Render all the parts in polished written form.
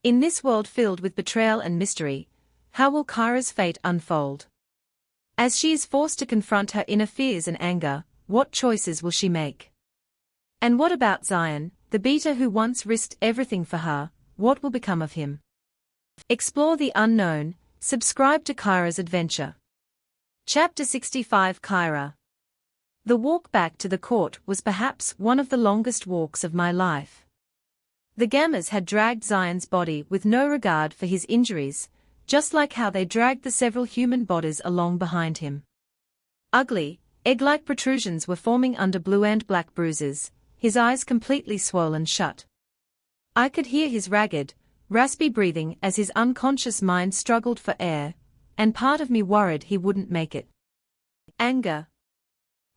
In this world filled with betrayal and mystery, how will Kyra's fate unfold? As she is forced to confront her inner fears and anger, what choices will she make? And what about Zion, the beater who once risked everything for her, what will become of him? Explore the unknown, subscribe to Kyra's adventure. Chapter 65 Kyra. The walk back to the court was perhaps one of the longest walks of my life. The gammas had dragged Zion's body with no regard for his injuries, just like how they dragged the several human bodies along behind him. Ugly, egg-like protrusions were forming under blue and black bruises, his eyes completely swollen shut. I could hear his ragged, raspy breathing as his unconscious mind struggled for air, and part of me worried he wouldn't make it. Anger.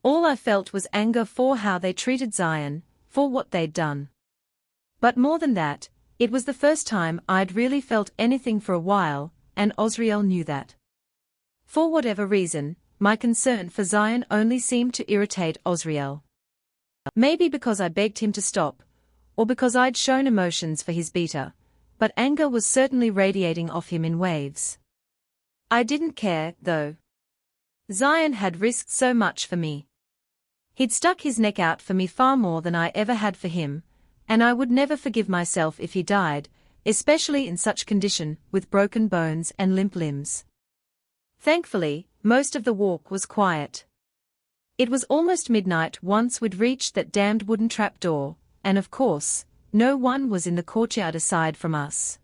All I felt was anger for how they treated Zion, for what they'd done. But more than that, it was the first time I'd really felt anything for a while, and Azriel knew that. For whatever reason, my concern for Zion only seemed to irritate Azriel. Maybe because I begged him to stop, or because I'd shown emotions for his beater, but anger was certainly radiating off him in waves. I didn't care, though. Zion had risked so much for me. He'd stuck his neck out for me far more than I ever had for him, and I would never forgive myself if he died, especially in such condition, with broken bones and limp limbs. Thankfully, most of the walk was quiet. It was almost midnight once we'd reached that damned wooden trapdoor, and of course, no one was in the courtyard aside from us.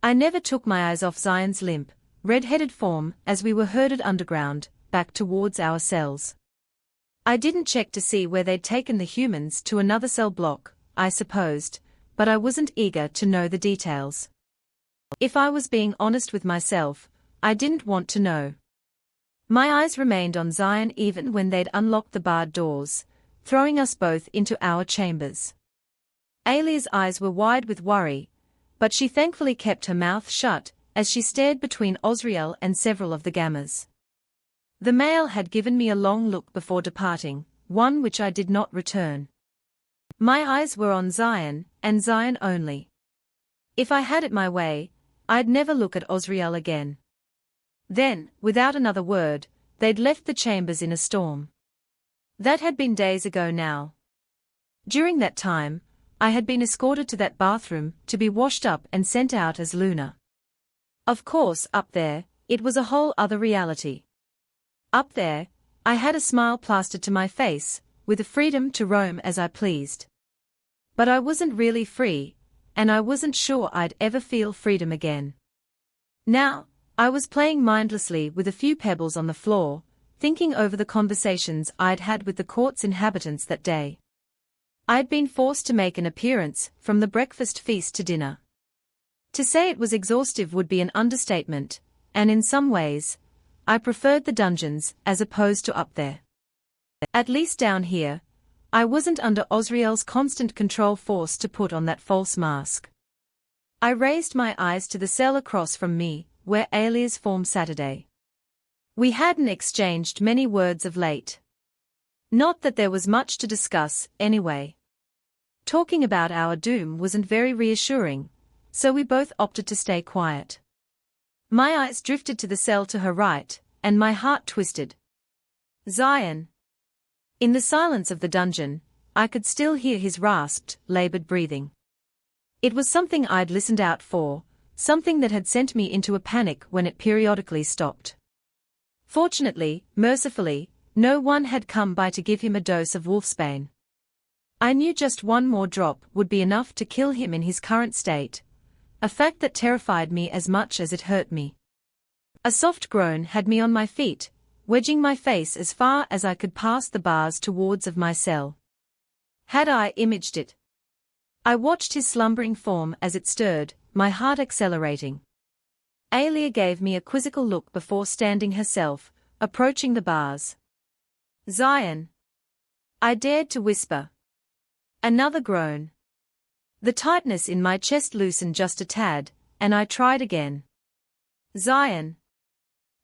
I never took my eyes off Zion's limp, red-headed form as we were herded underground, back towards our cells. I didn't check to see where they'd taken the humans to another cell block, I supposed, but I wasn't eager to know the details. If I was being honest with myself, I didn't want to know. My eyes remained on Zion even when they'd unlocked the barred doors, throwing us both into our chambers. Alia's eyes were wide with worry, but she thankfully kept her mouth shut as she stared between Azriel and several of the gammas. The male had given me a long look before departing, one which I did not return. My eyes were on Zion, and Zion only. If I had it my way, I'd never look at Azriel again. Then, without another word, they'd left the chambers in a storm. That had been days ago now. During that time, I had been escorted to that bathroom to be washed up and sent out as Luna. Of course, up there, it was a whole other reality. Up there, I had a smile plastered to my face, with the freedom to roam as I pleased. But I wasn't really free, and I wasn't sure I'd ever feel freedom again. Now, I was playing mindlessly with a few pebbles on the floor, thinking over the conversations I'd had with the court's inhabitants that day. I'd been forced to make an appearance from the breakfast feast to dinner. To say it was exhaustive would be an understatement, and in some ways, I preferred the dungeons as opposed to up there. At least down here, I wasn't under Azriel's constant control forced to put on that false mask. I raised my eyes to the cell across from me, where Alia's form Saturday. We hadn't exchanged many words of late. Not that there was much to discuss, anyway. Talking about our doom wasn't very reassuring, so we both opted to stay quiet. My eyes drifted to the cell to her right, and my heart twisted. Zion. In the silence of the dungeon, I could still hear his rasped, labored breathing. It was something I'd listened out for, something that had sent me into a panic when it periodically stopped. Fortunately, mercifully, no one had come by to give him a dose of wolfsbane. I knew just one more drop would be enough to kill him in his current state, a fact that terrified me as much as it hurt me. A soft groan had me on my feet, wedging my face as far as I could past the bars towards of my cell. Had I imaged it? I watched his slumbering form as it stirred, my heart accelerating. Alia gave me a quizzical look before standing herself, approaching the bars. Zion. I dared to whisper. Another groan. The tightness in my chest loosened just a tad, and I tried again. Zion.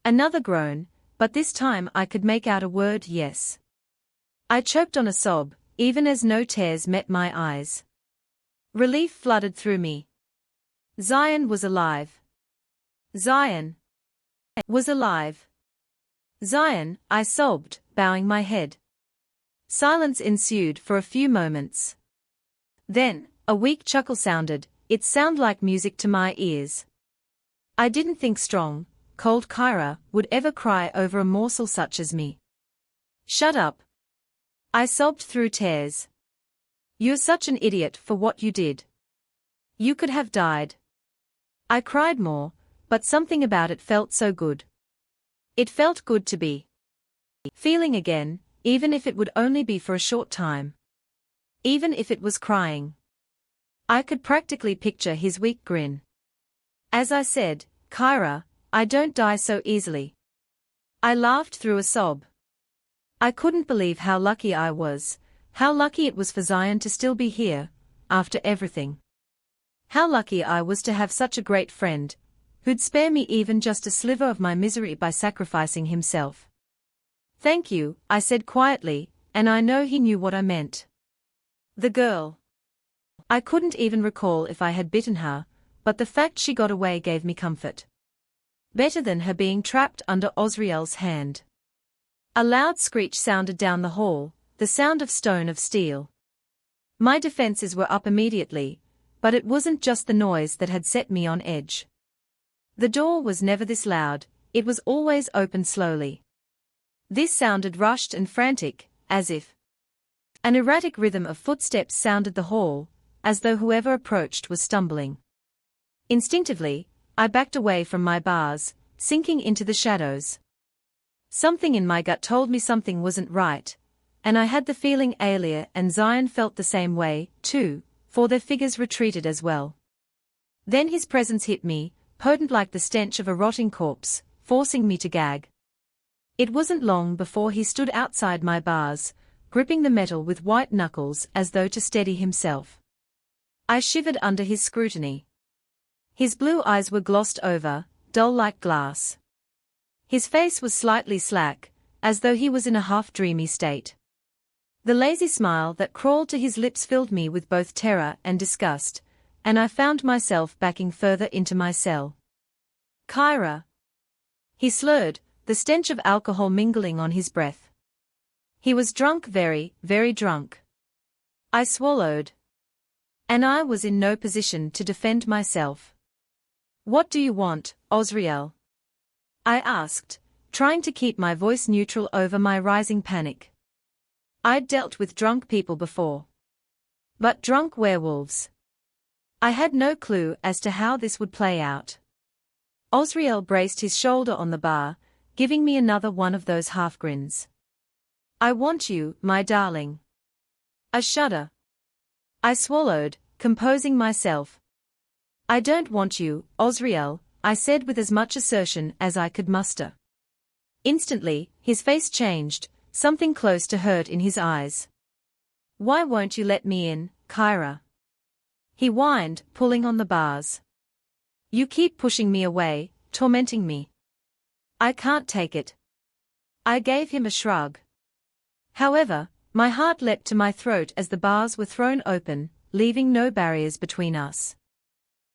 Another groan, but this time I could make out a word yes. I choked on a sob, even as no tears met my eyes. Relief flooded through me. Zion was alive. Zion was alive. Zion, I sobbed, bowing my head. Silence ensued for a few moments. Then, a weak chuckle sounded. It sounded like music to my ears. I didn't think strong, cold Kyra would ever cry over a morsel such as me. Shut up. I sobbed through tears. You're such an idiot for what you did. You could have died. I cried more, but something about it felt so good. It felt good to be feeling again, even if it would only be for a short time. Even if it was crying. I could practically picture his weak grin. As I said, Kyra, I don't die so easily. I laughed through a sob. I couldn't believe how lucky I was, how lucky it was for Zion to still be here, after everything. How lucky I was to have such a great friend, who'd spare me even just a sliver of my misery by sacrificing himself. Thank you, I said quietly, and I know he knew what I meant. The girl. I couldn't even recall if I had bitten her, but the fact she got away gave me comfort. Better than her being trapped under Azriel's hand. A loud screech sounded down the hall, the sound of stone of steel. My defenses were up immediately, but it wasn't just the noise that had set me on edge. The door was never this loud, it was always opened slowly. This sounded rushed and frantic, as if an erratic rhythm of footsteps sounded the hall, as though whoever approached was stumbling. Instinctively, I backed away from my bars, sinking into the shadows. Something in my gut told me something wasn't right, and I had the feeling Alia and Zion felt the same way, too, for their figures retreated as well. Then his presence hit me, potent like the stench of a rotting corpse, forcing me to gag. It wasn't long before he stood outside my bars, gripping the metal with white knuckles as though to steady himself. I shivered under his scrutiny. His blue eyes were glossed over, dull like glass. His face was slightly slack, as though he was in a half-dreamy state. The lazy smile that crawled to his lips filled me with both terror and disgust, and I found myself backing further into my cell. Kyra. He slurred, the stench of alcohol mingling on his breath. He was drunk, very, very drunk. I swallowed. And I was in no position to defend myself. What do you want, Azriel? I asked, trying to keep my voice neutral over my rising panic. I'd dealt with drunk people before. But drunk werewolves. I had no clue as to how this would play out. Azriel braced his shoulder on the bar, giving me another one of those half-grins. I want you, my darling. A shudder. I swallowed, composing myself. I don't want you, Azriel, I said with as much assertion as I could muster. Instantly, his face changed, something close to hurt in his eyes. Why won't you let me in, Kyra? He whined, pulling on the bars. You keep pushing me away, tormenting me. I can't take it. I gave him a shrug. However, my heart leapt to my throat as the bars were thrown open, leaving no barriers between us.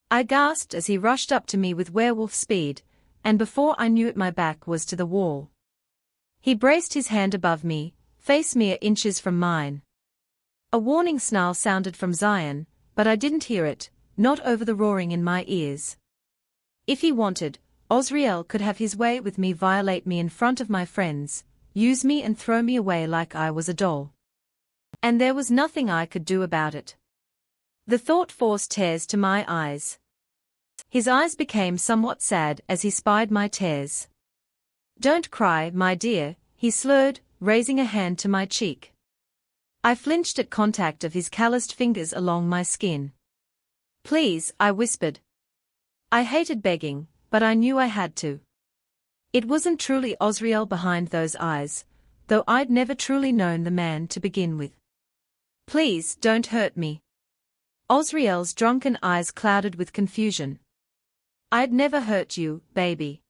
I gasped as he rushed up to me with werewolf speed, and before I knew it my back was to the wall. He braced his hand above me, face mere inches from mine. A warning snarl sounded from Zion, but I didn't hear it, not over the roaring in my ears. If he wanted, Azriel could have his way with me, violate me in front of my friends, use me and throw me away like I was a doll. And there was nothing I could do about it. The thought forced tears to my eyes. His eyes became somewhat sad as he spied my tears. Don't cry, my dear, he slurred, raising a hand to my cheek. I flinched at contact of his calloused fingers along my skin. Please, I whispered. I hated begging, but I knew I had to. It wasn't truly Azriel behind those eyes, though I'd never truly known the man to begin with. Please don't hurt me. Azriel's drunken eyes clouded with confusion. I'd never hurt you, baby.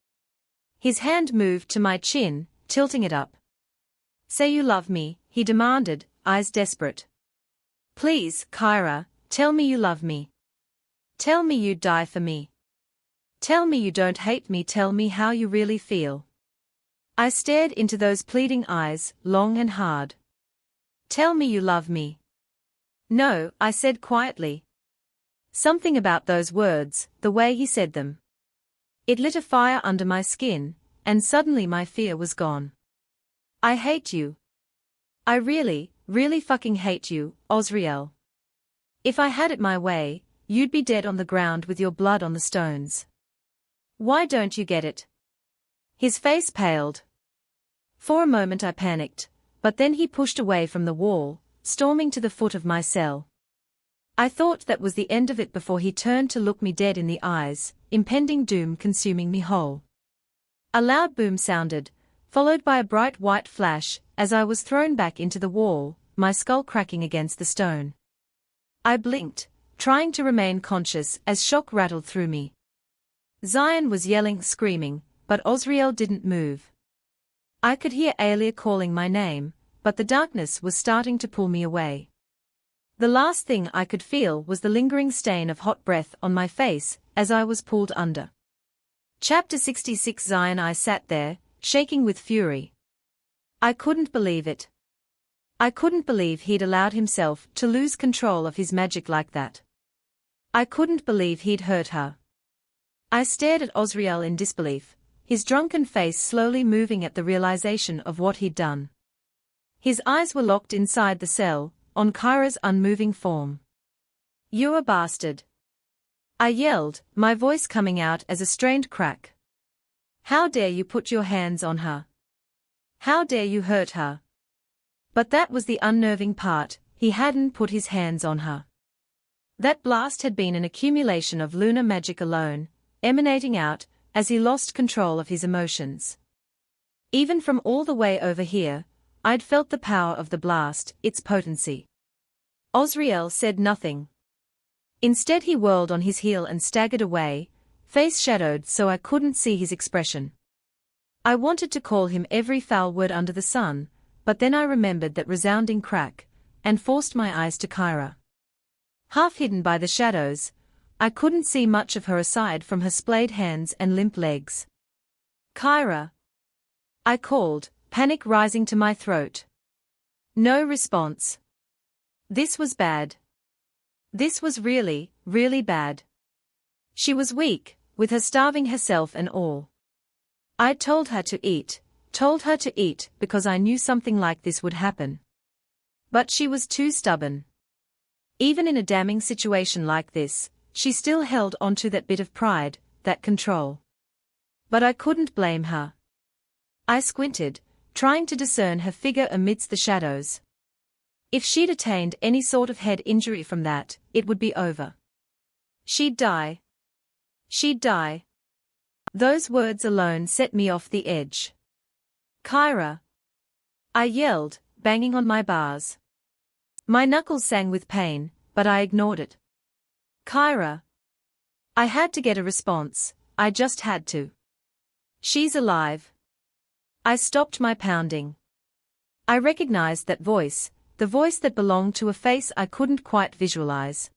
His hand moved to my chin, tilting it up. Say you love me, he demanded, eyes desperate. Please, Kyra, tell me you love me. Tell me you'd die for me. Tell me you don't hate me, tell me how you really feel. I stared into those pleading eyes, long and hard. Tell me you love me. No, I said quietly. Something about those words, the way he said them. It lit a fire under my skin, and suddenly my fear was gone. I hate you. I really, really fucking hate you, Azriel. If I had it my way, you'd be dead on the ground with your blood on the stones. Why don't you get it? His face paled. For a moment I panicked, but then he pushed away from the wall, storming to the foot of my cell. I thought that was the end of it before he turned to look me dead in the eyes, impending doom consuming me whole. A loud boom sounded, followed by a bright white flash, as I was thrown back into the wall, my skull cracking against the stone. I blinked, trying to remain conscious as shock rattled through me. Zion was yelling, screaming, but Azriel didn't move. I could hear Alia calling my name, but the darkness was starting to pull me away. The last thing I could feel was the lingering stain of hot breath on my face as I was pulled under. Chapter 66 Zion. I sat there, shaking with fury. I couldn't believe it. I couldn't believe he'd allowed himself to lose control of his magic like that. I couldn't believe he'd hurt her. I stared at Azriel in disbelief, his drunken face slowly moving at the realization of what he'd done. His eyes were locked inside the cell, on Kyra's unmoving form. "You're a bastard!" I yelled, my voice coming out as a strained crack. "How dare you put your hands on her? How dare you hurt her?" But that was the unnerving part, he hadn't put his hands on her. That blast had been an accumulation of lunar magic alone, emanating out, as he lost control of his emotions. Even from all the way over here, I'd felt the power of the blast, its potency. Azriel said nothing. Instead he whirled on his heel and staggered away, face shadowed so I couldn't see his expression. I wanted to call him every foul word under the sun, but then I remembered that resounding crack, and forced my eyes to Kyra. Half hidden by the shadows, I couldn't see much of her aside from her splayed hands and limp legs. "Kyra!" I called, panic rising to my throat. No response. This was bad. This was really, really bad. She was weak, with her starving herself and all. I'd told her to eat because I knew something like this would happen. But she was too stubborn. Even in a damning situation like this, she still held onto that bit of pride, that control. But I couldn't blame her. I squinted, trying to discern her figure amidst the shadows. If she'd attained any sort of head injury from that, it would be over. She'd die. She'd die. Those words alone set me off the edge. "Kyra!" I yelled, banging on my bars. My knuckles sang with pain, but I ignored it. "Kyra!" I had to get a response, I just had to. "She's alive." I stopped my pounding. I recognized that voice, the voice that belonged to a face I couldn't quite visualize.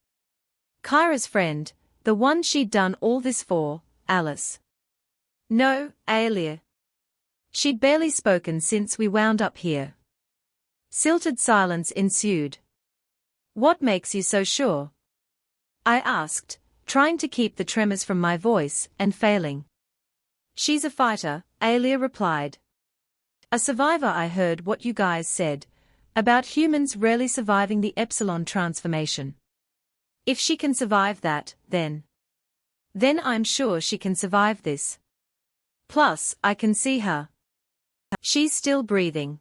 Kyra's friend, the one she'd done all this for, Alice. No, Alia. She'd barely spoken since we wound up here. Silted silence ensued. "What makes you so sure?" I asked, trying to keep the tremors from my voice, and failing. "She's a fighter," Alia replied. "A survivor. I heard what you guys said, about humans rarely surviving the Epsilon transformation. If she can survive that, then I'm sure she can survive this. Plus, I can see her. She's still breathing.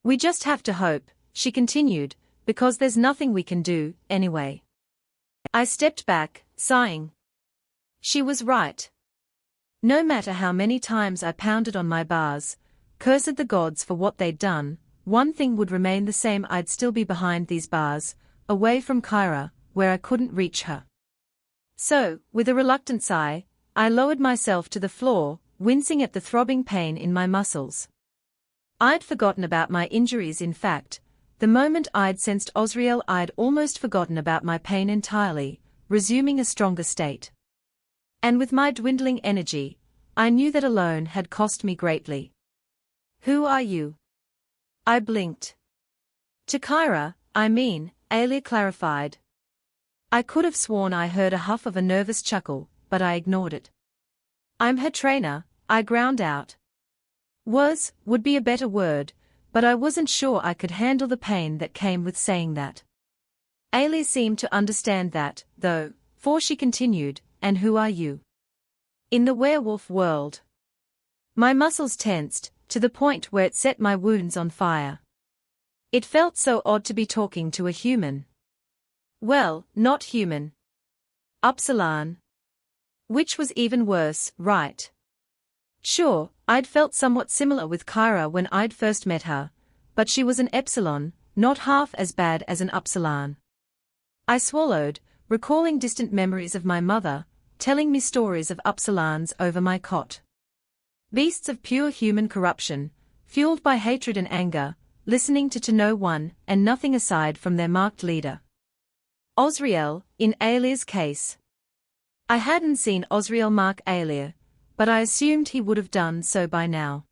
We just have to hope," she continued, "because there's nothing we can do, anyway." I stepped back, sighing. She was right. No matter how many times I pounded on my bars, cursed the gods for what they'd done, one thing would remain the same: I'd still be behind these bars, away from Kyra, where I couldn't reach her. So, with a reluctant sigh, I lowered myself to the floor, wincing at the throbbing pain in my muscles. I'd forgotten about my injuries. In fact, the moment I'd sensed Azriel, I'd almost forgotten about my pain entirely, resuming a stronger state. And with my dwindling energy, I knew that alone had cost me greatly. Who are you? I blinked. To Kyra, I mean, Alia clarified. I could have sworn I heard a huff of a nervous chuckle, but I ignored it. I'm her trainer, I ground out. Would be a better word, but I wasn't sure I could handle the pain that came with saying that. Alia seemed to understand that, though, for she continued, and who are you? In the werewolf world. My muscles tensed, to the point where it set my wounds on fire. It felt so odd to be talking to a human. Well, not human. Upsilon. Which was even worse, right? Sure, I'd felt somewhat similar with Kyra when I'd first met her, but she was an epsilon, not half as bad as an upsilon. I swallowed, recalling distant memories of my mother, telling me stories of upsilons over my cot. Beasts of pure human corruption, fueled by hatred and anger, listening to no one and nothing aside from their marked leader. Azriel, in Alia's case. I hadn't seen Azriel mark Alia, but I assumed he would have done so by now.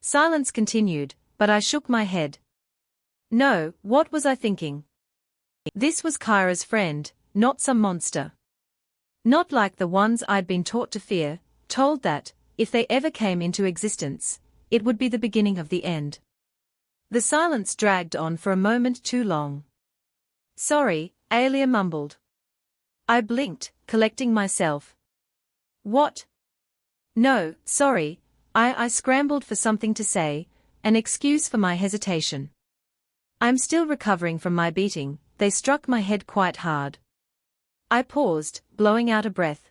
Silence continued, but I shook my head. No, what was I thinking? This was Kyra's friend, not some monster. Not like the ones I'd been taught to fear, told that, if they ever came into existence, it would be the beginning of the end. The silence dragged on for a moment too long. Sorry, Alia mumbled. I blinked, collecting myself. What? No, sorry, I scrambled for something to say, an excuse for my hesitation. I'm still recovering from my beating, they struck my head quite hard. I paused, blowing out a breath.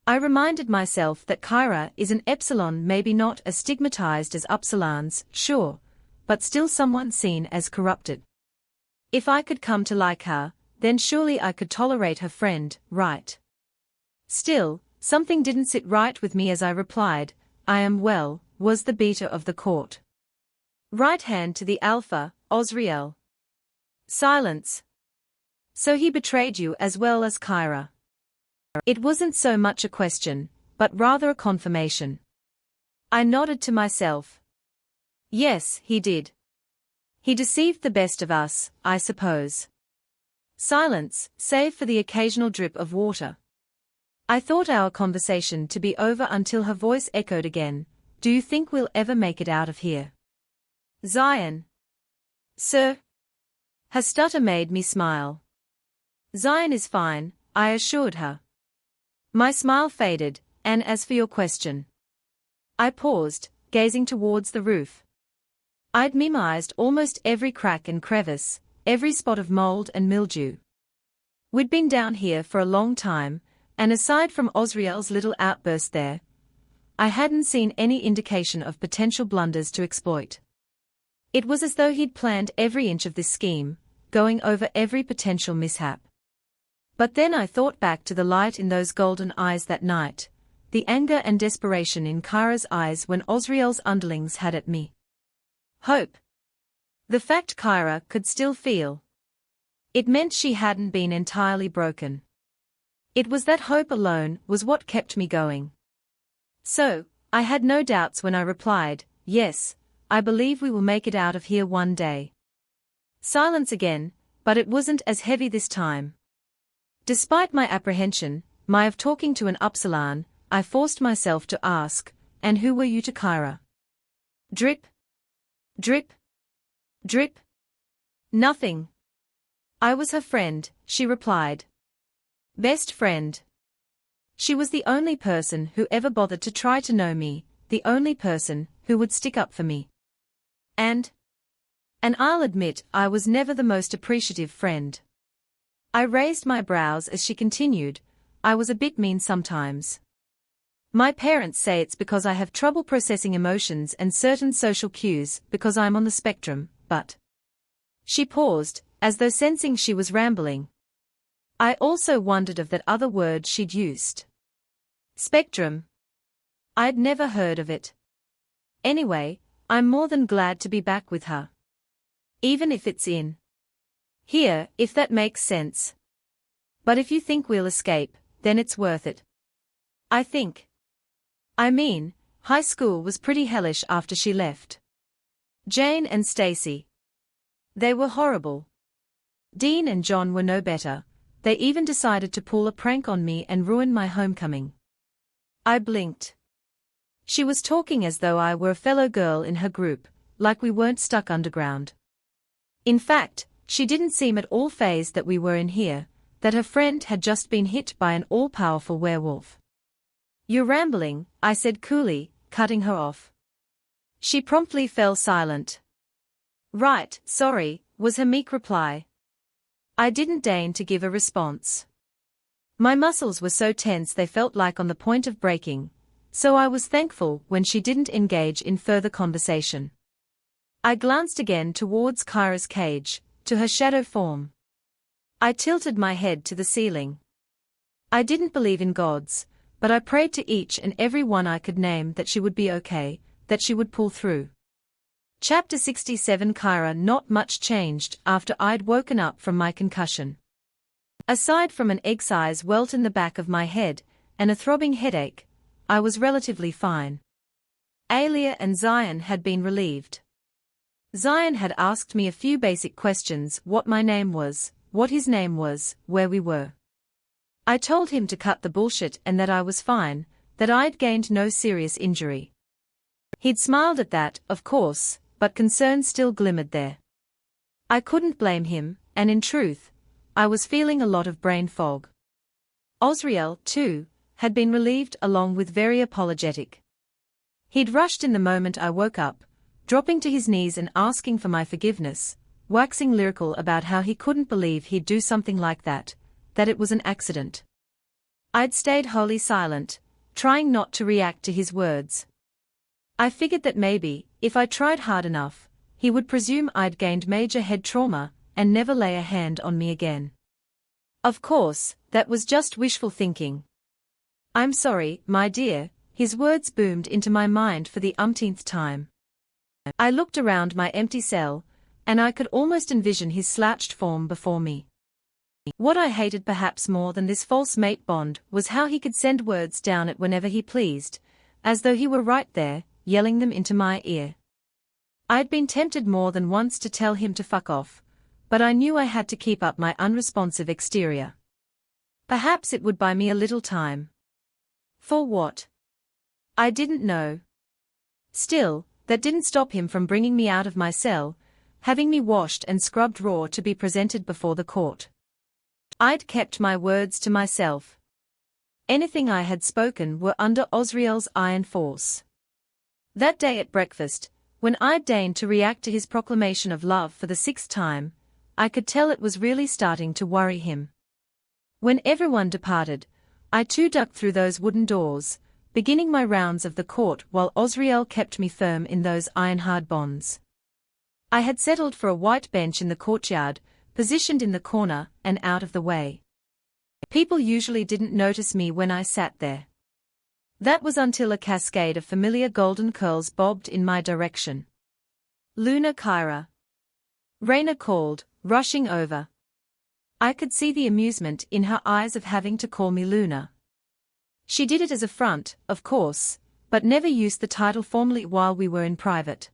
I reminded myself that Kyra is an epsilon, maybe not as stigmatized as upsilons, sure, but still someone seen as corrupted. If I could come to like her, then surely I could tolerate her friend, right? Still, something didn't sit right with me as I replied, was the beater of the court. Right hand to the alpha, Azriel. Silence. So he betrayed you as well as Kyra. It wasn't so much a question, but rather a confirmation. I nodded to myself. Yes, he did. He deceived the best of us, I suppose. Silence, save for the occasional drip of water. I thought our conversation to be over until her voice echoed again. Do you think we'll ever make it out of here? Zion. Sir? Her stutter made me smile. Zion is fine, I assured her. My smile faded, and as for your question. I paused, gazing towards the roof. I'd memorized almost every crack and crevice, every spot of mold and mildew. We'd been down here for a long time, and aside from Azriel's little outburst there, I hadn't seen any indication of potential blunders to exploit. It was as though he'd planned every inch of this scheme, going over every potential mishap. But then I thought back to the light in those golden eyes that night, the anger and desperation in Kyra's eyes when Azriel's underlings had at me. Hope. The fact Kyra could still feel. It meant she hadn't been entirely broken. It was that hope alone was what kept me going. So, I had no doubts when I replied, yes, I believe we will make it out of here one day. Silence again, but it wasn't as heavy this time. Despite my apprehension, of talking to an upsilon, I forced myself to ask, and who were you to Kyra? Drip. Drip. Drip. Nothing. I was her friend, she replied. Best friend. She was the only person who ever bothered to try to know me, the only person who would stick up for me. And I'll admit I was never the most appreciative friend. I raised my brows as she continued, I was a bit mean sometimes. My parents say it's because I have trouble processing emotions and certain social cues because I'm on the spectrum, but... She paused, as though sensing she was rambling. I also wondered of that other word she'd used. Spectrum. I'd never heard of it. Anyway, I'm more than glad to be back with her. Even if it's in here, if that makes sense. But if you think we'll escape, then it's worth it. I think. I mean, high school was pretty hellish after she left. Jane and Stacy. They were horrible. Dean and John were no better. They even decided to pull a prank on me and ruin my homecoming. I blinked. She was talking as though I were a fellow girl in her group, like we weren't stuck underground. In fact, she didn't seem at all fazed that we were in here, that her friend had just been hit by an all-powerful werewolf. You're rambling, I said coolly, cutting her off. She promptly fell silent. Right, sorry, was her meek reply. I didn't deign to give a response. My muscles were so tense they felt like on the point of breaking, so I was thankful when she didn't engage in further conversation. I glanced again towards Kyra's cage, to her shadow form. I tilted my head to the ceiling. I didn't believe in gods, but I prayed to each and every one I could name that she would be okay, that she would pull through. Chapter 67. Kyra. Not much changed after I'd woken up from my concussion. Aside from an egg-size welt in the back of my head, and a throbbing headache, I was relatively fine. Alia and Zion had been relieved. Zion had asked me a few basic questions: what my name was, what his name was, where we were. I told him to cut the bullshit and that I was fine, that I'd gained no serious injury. He'd smiled at that, of course, but concern still glimmered there. I couldn't blame him, and in truth, I was feeling a lot of brain fog. Azriel, too, had been relieved along with very apologetic. He'd rushed in the moment I woke up, dropping to his knees and asking for my forgiveness, waxing lyrical about how he couldn't believe he'd do something like that it was an accident. I'd stayed wholly silent, trying not to react to his words. I figured that maybe, if I tried hard enough, he would presume I'd gained major head trauma and never lay a hand on me again. Of course, that was just wishful thinking. I'm sorry, my dear, his words boomed into my mind for the umpteenth time. I looked around my empty cell, and I could almost envision his slouched form before me. What I hated perhaps more than this false mate bond was how he could send words down it whenever he pleased, as though he were right there, yelling them into my ear. I'd been tempted more than once to tell him to fuck off, but I knew I had to keep up my unresponsive exterior. Perhaps it would buy me a little time. For what? I didn't know. Still, that didn't stop him from bringing me out of my cell, having me washed and scrubbed raw to be presented before the court. I'd kept my words to myself. Anything I had spoken were under Azriel's iron force. That day at breakfast, when I'd deigned to react to his proclamation of love for the 6th time, I could tell it was really starting to worry him. When everyone departed, I too ducked through those wooden doors, beginning my rounds of the court while Azriel kept me firm in those iron-hard bonds. I had settled for a white bench in the courtyard, positioned in the corner and out of the way. People usually didn't notice me when I sat there. That was until a cascade of familiar golden curls bobbed in my direction. Luna. Kyra. Raina called, rushing over. I could see the amusement in her eyes of having to call me Luna. She did it as a front, of course, but never used the title formally while we were in private.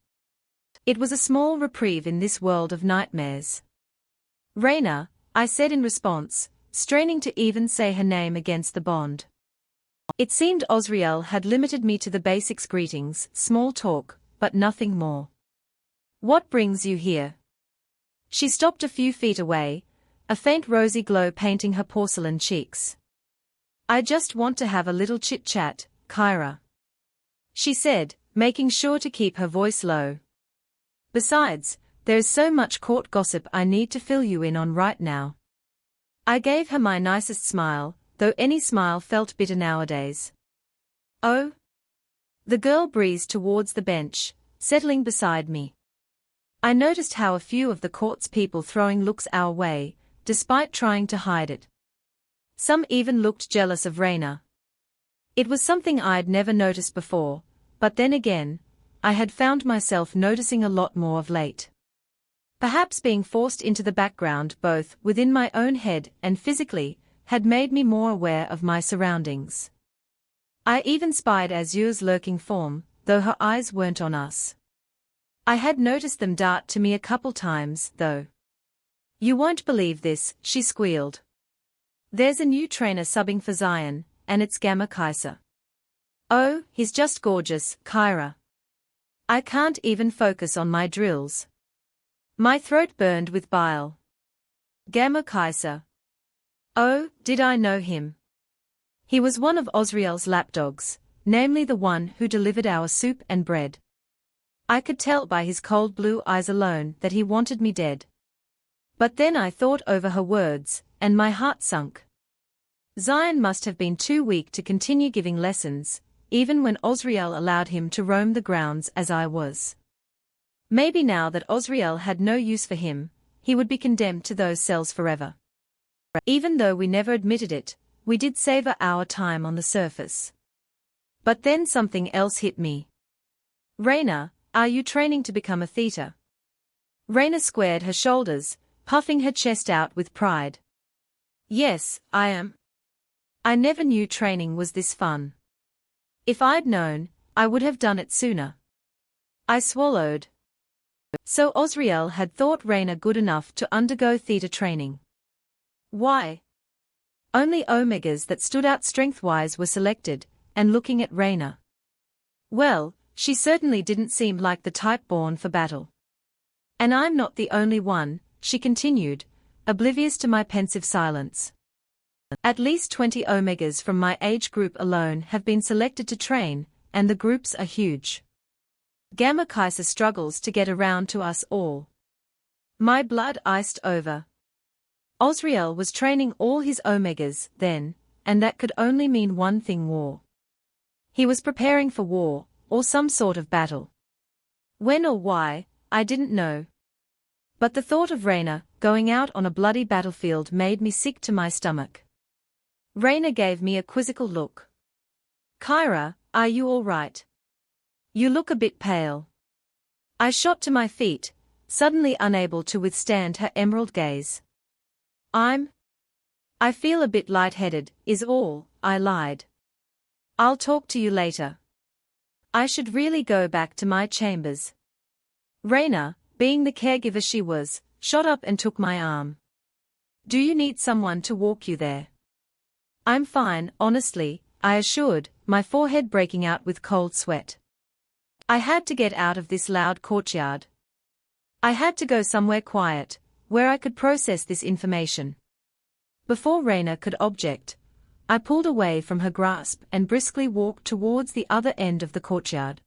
It was a small reprieve in this world of nightmares. Raina, I said in response, straining to even say her name against the bond. It seemed Azriel had limited me to the basics: greetings, small talk, but nothing more. What brings you here? She stopped a few feet away, a faint rosy glow painting her porcelain cheeks. I just want to have a little chit-chat, Kyra, she said, making sure to keep her voice low. Besides, there's so much court gossip I need to fill you in on right now. I gave her my nicest smile, though any smile felt bitter nowadays. Oh? The girl breezed towards the bench, settling beside me. I noticed how a few of the court's people throwing looks our way, despite trying to hide it. Some even looked jealous of Raina. It was something I'd never noticed before, but then again, I had found myself noticing a lot more of late. Perhaps being forced into the background both within my own head and physically had made me more aware of my surroundings. I even spied Azriel's lurking form, though her eyes weren't on us. I had noticed them dart to me a couple times, though. "You won't believe this," she squealed. "There's a new trainer subbing for Zion, and it's Gamma Kyra." "Oh, he's just gorgeous, Kyra. I can't even focus on my drills. My throat burned with bile." "Gamma Kyra. Oh, did I know him? He was one of Azriel's lapdogs, namely the one who delivered our soup and bread. I could tell by his cold blue eyes alone that he wanted me dead. But then I thought over her words, and my heart sunk. Zion must have been too weak to continue giving lessons, even when Azriel allowed him to roam the grounds as I was. Maybe now that Azriel had no use for him, he would be condemned to those cells forever. Even though we never admitted it, we did savor our time on the surface. But then something else hit me. "Raina, are you training to become a theta?" Raina squared her shoulders, puffing her chest out with pride. "Yes, I am. I never knew training was this fun. If I'd known, I would have done it sooner." I swallowed. So Azriel had thought Raina good enough to undergo theta training. Why? Only Omegas that stood out strength-wise were selected, and looking at Raina. Well, she certainly didn't seem like the type born for battle. "And I'm not the only one," she continued, oblivious to my pensive silence. "At least 20 Omegas from my age group alone have been selected to train, and the groups are huge. Gamma Kyra struggles to get around to us all." My blood iced over. Azriel was training all his Omegas, then, and that could only mean one thing: war. He was preparing for war, or some sort of battle. When or why, I didn't know. But the thought of Raina going out on a bloody battlefield made me sick to my stomach. Raina gave me a quizzical look. "Kyra, are you all right? You look a bit pale." I shot to my feet, suddenly unable to withstand her emerald gaze. I feel a bit lightheaded, is all," I lied. "I'll talk to you later. I should really go back to my chambers." Raina, being the caregiver she was, shot up and took my arm. "Do you need someone to walk you there?" "I'm fine, honestly," I assured, my forehead breaking out with cold sweat. I had to get out of this loud courtyard. I had to go somewhere quiet, where I could process this information. Before Raina could object, I pulled away from her grasp and briskly walked towards the other end of the courtyard.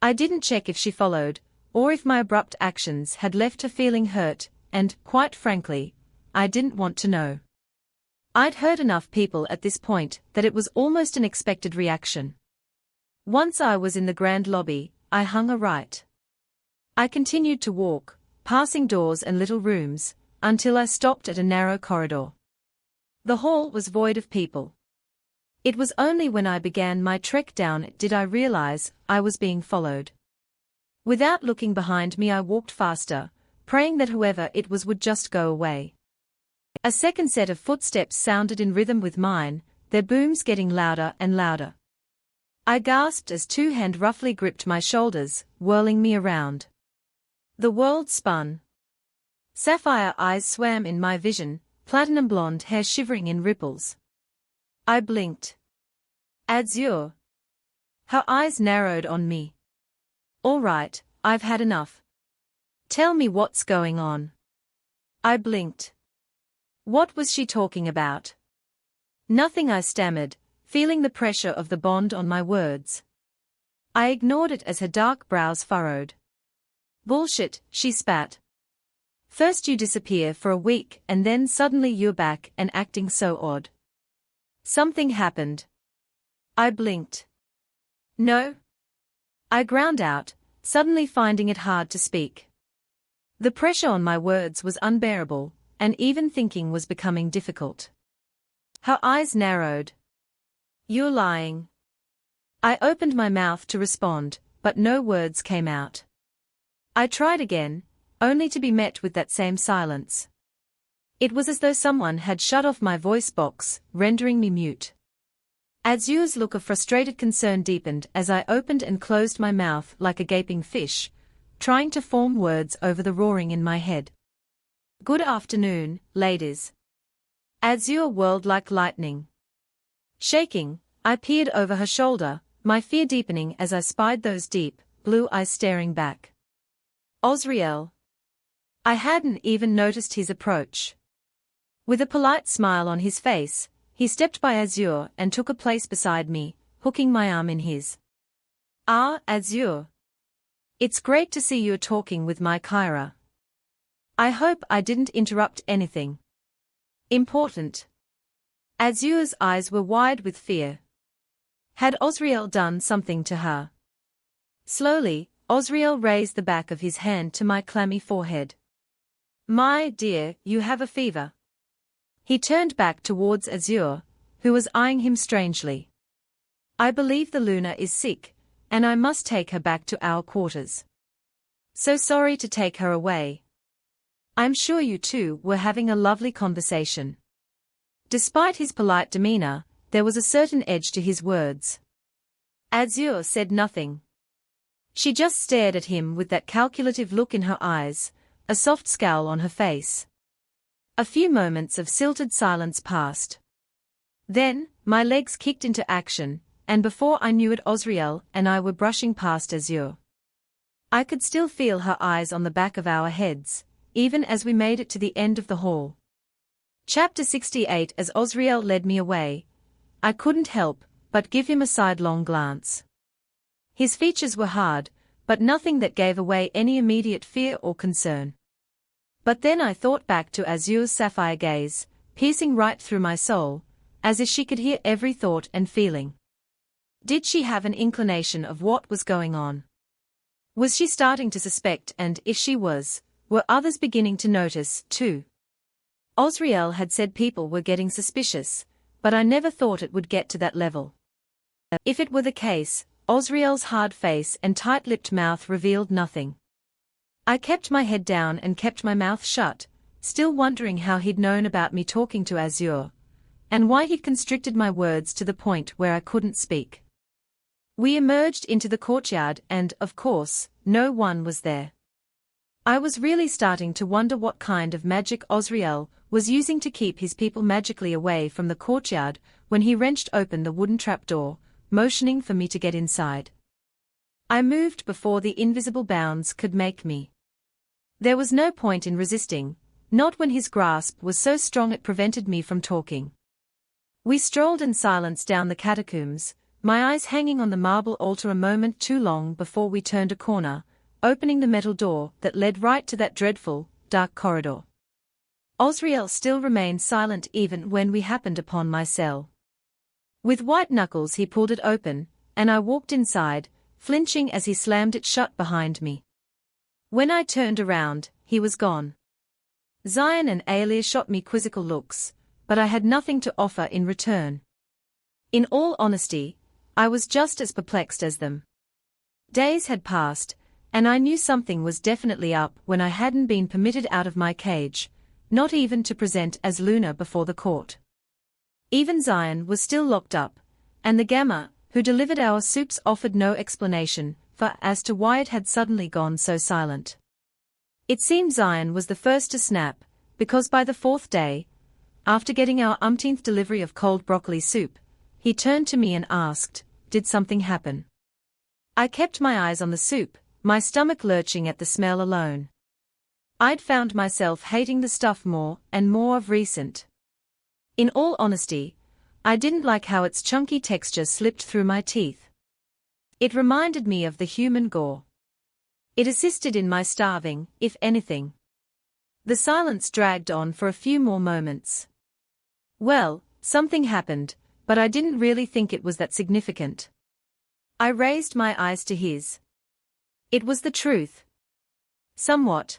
I didn't check if she followed, or if my abrupt actions had left her feeling hurt, and, quite frankly, I didn't want to know. I'd hurt enough people at this point that it was almost an expected reaction. Once I was in the grand lobby, I hung a right. I continued to walk, passing doors and little rooms, until I stopped at a narrow corridor. The hall was void of people. It was only when I began my trek down it did I realize I was being followed. Without looking behind me, I walked faster, praying that whoever it was would just go away. A second set of footsteps sounded in rhythm with mine, their booms getting louder and louder. I gasped as two hands roughly gripped my shoulders, whirling me around. The world spun. Sapphire eyes swam in my vision, platinum blonde hair shivering in ripples. I blinked. Azure. Her eyes narrowed on me. "All right, I've had enough. Tell me what's going on." I blinked. What was she talking about? "Nothing," I stammered, feeling the pressure of the bond on my words. I ignored it as her dark brows furrowed. "Bullshit," she spat. "First you disappear for a week and then suddenly you're back and acting so odd. Something happened." I blinked. "No." I ground out, suddenly finding it hard to speak. The pressure on my words was unbearable, and even thinking was becoming difficult. Her eyes narrowed. "You're lying." I opened my mouth to respond, but no words came out. I tried again, only to be met with that same silence. It was as though someone had shut off my voice box, rendering me mute. Azriel's look of frustrated concern deepened as I opened and closed my mouth like a gaping fish, trying to form words over the roaring in my head. "Good afternoon, ladies." Azriel whirled like lightning. Shaking, I peered over her shoulder, my fear deepening as I spied those deep, blue eyes staring back. Azriel. I hadn't even noticed his approach. With a polite smile on his face, he stepped by Azriel and took a place beside me, hooking my arm in his. "Ah, Azriel. It's great to see you're talking with my Kyra. I hope I didn't interrupt anything important." Azriel's eyes were wide with fear. Had Azriel done something to her? Slowly, Azriel raised the back of his hand to my clammy forehead. "My dear, you have a fever." He turned back towards Azriel, who was eyeing him strangely. "I believe the Luna is sick, and I must take her back to our quarters. So sorry to take her away. I'm sure you two were having a lovely conversation." Despite his polite demeanor, there was a certain edge to his words. Azriel said nothing. She just stared at him with that calculative look in her eyes, a soft scowl on her face. A few moments of silted silence passed. Then, my legs kicked into action, and before I knew it Azriel and I were brushing past Azriel. I could still feel her eyes on the back of our heads, even as we made it to the end of the hall. Chapter 68. As Azriel led me away, I couldn't help but give him a sidelong glance. His features were hard, but nothing that gave away any immediate fear or concern. But then I thought back to Azriel's sapphire gaze, piercing right through my soul, as if she could hear every thought and feeling. Did she have an inclination of what was going on? Was she starting to suspect, and if she was, were others beginning to notice, too? Azriel had said people were getting suspicious, but I never thought it would get to that level. If it were the case, Azriel's hard face and tight-lipped mouth revealed nothing. I kept my head down and kept my mouth shut, still wondering how he'd known about me talking to Azriel, and why he'd constricted my words to the point where I couldn't speak. We emerged into the courtyard and, of course, no one was there. I was really starting to wonder what kind of magic Azriel was using to keep his people magically away from the courtyard when he wrenched open the wooden trapdoor, motioning for me to get inside. I moved before the invisible bounds could make me. There was no point in resisting, not when his grasp was so strong it prevented me from talking. We strolled in silence down the catacombs, my eyes hanging on the marble altar a moment too long before we turned a corner, opening the metal door that led right to that dreadful, dark corridor. Azriel still remained silent even when we happened upon my cell. With white knuckles he pulled it open, and I walked inside, flinching as he slammed it shut behind me. When I turned around, he was gone. Zion and Alia shot me quizzical looks, but I had nothing to offer in return. In all honesty, I was just as perplexed as them. Days had passed, and I knew something was definitely up when I hadn't been permitted out of my cage, not even to present as Luna before the court. Even Zion was still locked up, and the Gamma, who delivered our soups, offered no explanation as to why it had suddenly gone so silent. It seemed Zion was the first to snap, because by the fourth day, after getting our umpteenth delivery of cold broccoli soup, he turned to me and asked, "Did something happen?" I kept my eyes on the soup, my stomach lurching at the smell alone. I'd found myself hating the stuff more and more of recent. In all honesty, I didn't like how its chunky texture slipped through my teeth. It reminded me of the human gore. It assisted in my starving, if anything. The silence dragged on for a few more moments. Well, something happened, but I didn't really think it was that significant. I raised my eyes to his. It was the truth. Somewhat.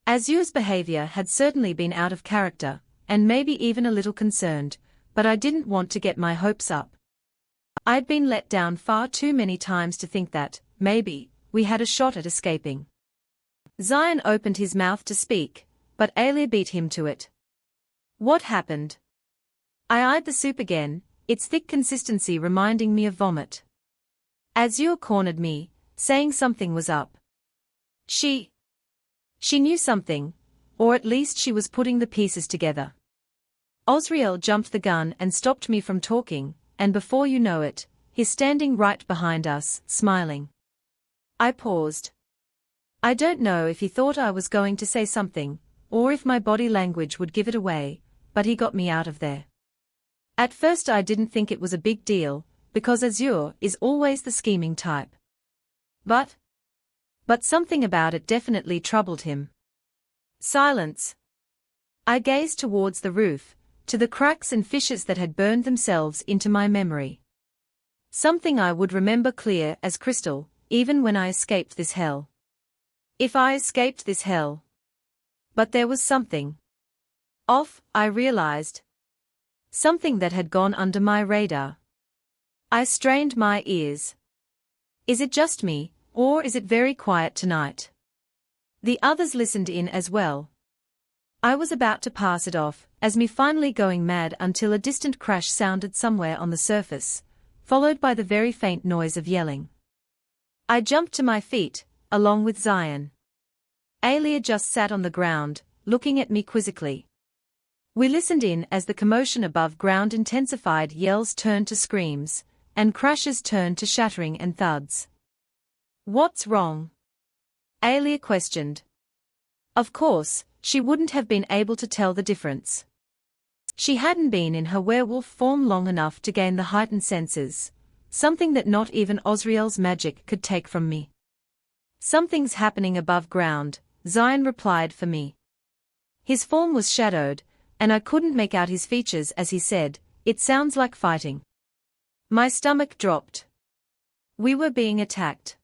Azriel's behavior had certainly been out of character, and maybe even a little concerned, but I didn't want to get my hopes up. I'd been let down far too many times to think that, maybe, we had a shot at escaping. Zion opened his mouth to speak, but Alia beat him to it. What happened? I eyed the soup again, its thick consistency reminding me of vomit. Azriel cornered me, saying something was up. She knew something, or at least she was putting the pieces together. Azriel jumped the gun and stopped me from talking, and before you know it, he's standing right behind us, smiling. I paused. I don't know if he thought I was going to say something, or if my body language would give it away, but he got me out of there. At first I didn't think it was a big deal, because Azriel is always the scheming type. But something about it definitely troubled him. Silence. I gazed towards the roof, to the cracks and fissures that had burned themselves into my memory. Something I would remember clear as crystal, even when I escaped this hell. If I escaped this hell. But there was something off, I realized. Something that had gone under my radar. I strained my ears. Is it just me, or is it very quiet tonight? The others listened in as well. I was about to pass it off, as me finally going mad until a distant crash sounded somewhere on the surface, followed by the very faint noise of yelling. I jumped to my feet, along with Zion. Alia just sat on the ground, looking at me quizzically. We listened in as the commotion above ground intensified. Yells turned to screams, and crashes turned to shattering and thuds. What's wrong? Alia questioned. Of course, she wouldn't have been able to tell the difference. She hadn't been in her werewolf form long enough to gain the heightened senses, something that not even Azriel's magic could take from me. Something's happening above ground, Zion replied for me. His form was shadowed, and I couldn't make out his features as he said, "It sounds like fighting." My stomach dropped. We were being attacked.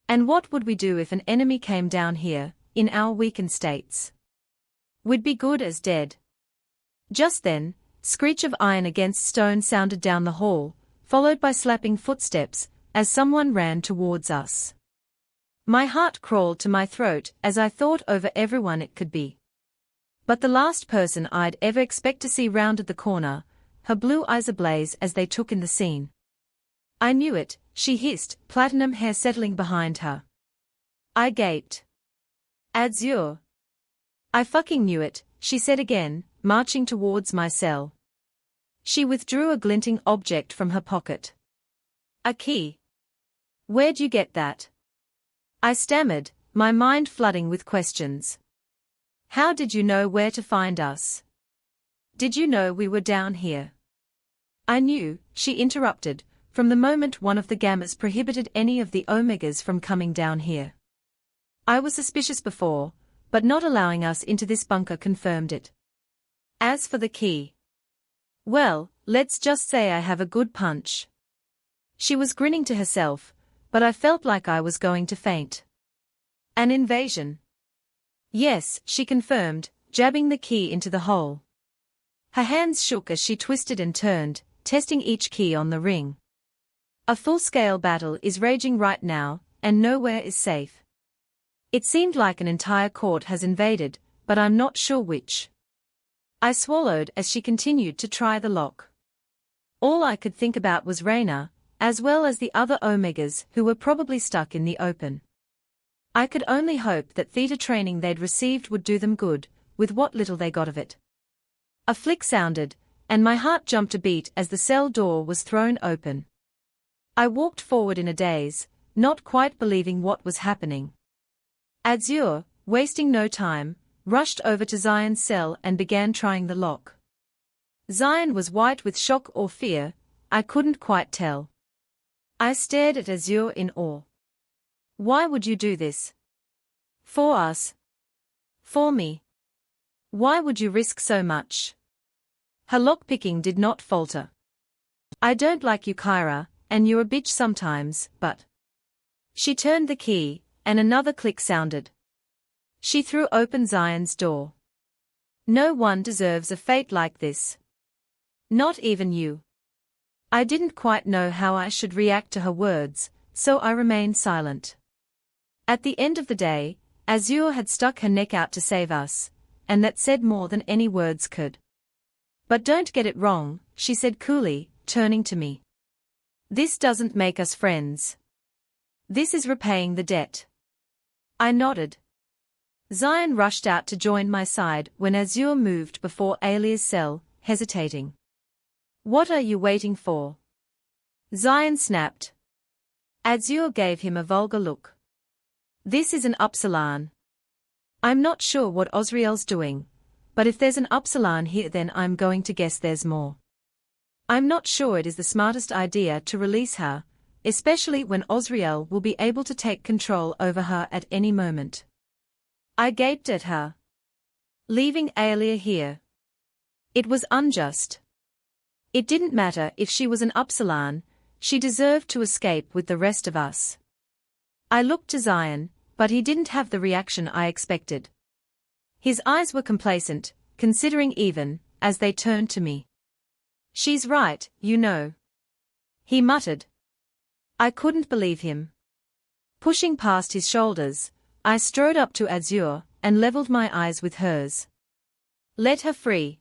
And what would we do if an enemy came down here, in our weakened states? We'd be good as dead. Just then, screech of iron against stone sounded down the hall, followed by slapping footsteps, as someone ran towards us. My heart crawled to my throat as I thought over everyone it could be. But the last person I'd ever expect to see rounded the corner, her blue eyes ablaze as they took in the scene. I knew it, she hissed, platinum hair settling behind her. I gaped. Azriel. I fucking knew it, she said again, marching towards my cell. She withdrew a glinting object from her pocket. A key. Where'd you get that? I stammered, my mind flooding with questions. How did you know where to find us? Did you know we were down here? I knew, she interrupted, from the moment one of the gammas prohibited any of the omegas from coming down here. I was suspicious before, but not allowing us into this bunker confirmed it. As for the key. Well, let's just say I have a good punch. She was grinning to herself, but I felt like I was going to faint. An invasion. Yes, she confirmed, jabbing the key into the hole. Her hands shook as she twisted and turned, testing each key on the ring. A full-scale battle is raging right now, and nowhere is safe. It seemed like an entire court has invaded, but I'm not sure which. I swallowed as she continued to try the lock. All I could think about was Raina, as well as the other omegas who were probably stuck in the open. I could only hope that theater training they'd received would do them good, with what little they got of it. A flick sounded, and my heart jumped a beat as the cell door was thrown open. I walked forward in a daze, not quite believing what was happening. Azriel, wasting no time, rushed over to Zion's cell and began trying the lock. Zion was white with shock or fear, I couldn't quite tell. I stared at Azriel in awe. Why would you do this? For us. For me. Why would you risk so much? Her lockpicking did not falter. I don't like you, Kyra, and you're a bitch sometimes, but... She turned the key, and another click sounded. She threw open Zion's door. No one deserves a fate like this. Not even you. I didn't quite know how I should react to her words, so I remained silent. At the end of the day, Azriel had stuck her neck out to save us, and that said more than any words could. But don't get it wrong, she said coolly, turning to me. This doesn't make us friends. This is repaying the debt. I nodded. Zion rushed out to join my side when Azriel moved before Alia's cell, hesitating. What are you waiting for? Zion snapped. Azriel gave him a vulgar look. This is an Upsilon. I'm not sure what Azriel's doing, but if there's an Upsilon here then I'm going to guess there's more. I'm not sure it is the smartest idea to release her, especially when Azriel will be able to take control over her at any moment. I gaped at her. Leaving Alia here. It was unjust. It didn't matter if she was an Upsilon, she deserved to escape with the rest of us. I looked to Zion, but he didn't have the reaction I expected. His eyes were complacent, considering even, as they turned to me. She's right, you know. He muttered. I couldn't believe him. Pushing past his shoulders, I strode up to Azriel and leveled my eyes with hers. Let her free.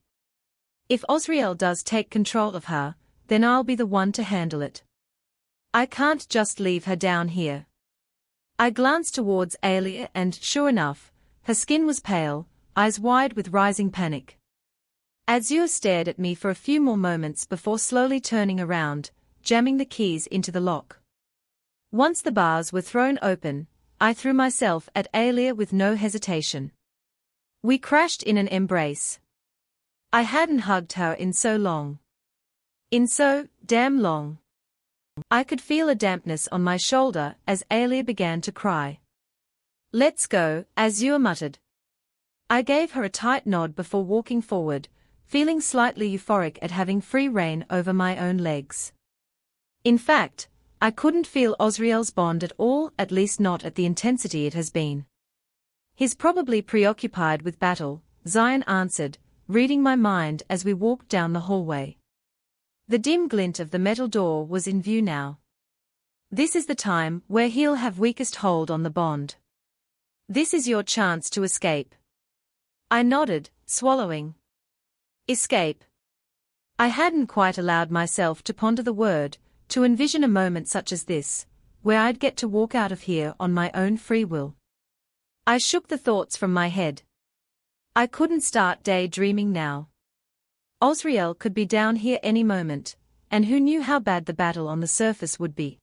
If Azriel does take control of her, then I'll be the one to handle it. I can't just leave her down here. I glanced towards Alia and, sure enough, her skin was pale, eyes wide with rising panic. Azriel stared at me for a few more moments before slowly turning around, jamming the keys into the lock. Once the bars were thrown open, I threw myself at Alia with no hesitation. We crashed in an embrace. I hadn't hugged her in so long. In so damn long. I could feel a dampness on my shoulder as Alia began to cry. Let's go, Azriel muttered. I gave her a tight nod before walking forward, feeling slightly euphoric at having free rein over my own legs. In fact, I couldn't feel Azriel's bond at all, at least not at the intensity it has been. He's probably preoccupied with battle, Zion answered, reading my mind as we walked down the hallway. The dim glint of the metal door was in view now. This is the time where he'll have weakest hold on the bond. This is your chance to escape. I nodded, swallowing. Escape. I hadn't quite allowed myself to ponder the word, to envision a moment such as this, where I'd get to walk out of here on my own free will. I shook the thoughts from my head. I couldn't start daydreaming now. Azriel could be down here any moment, and who knew how bad the battle on the surface would be.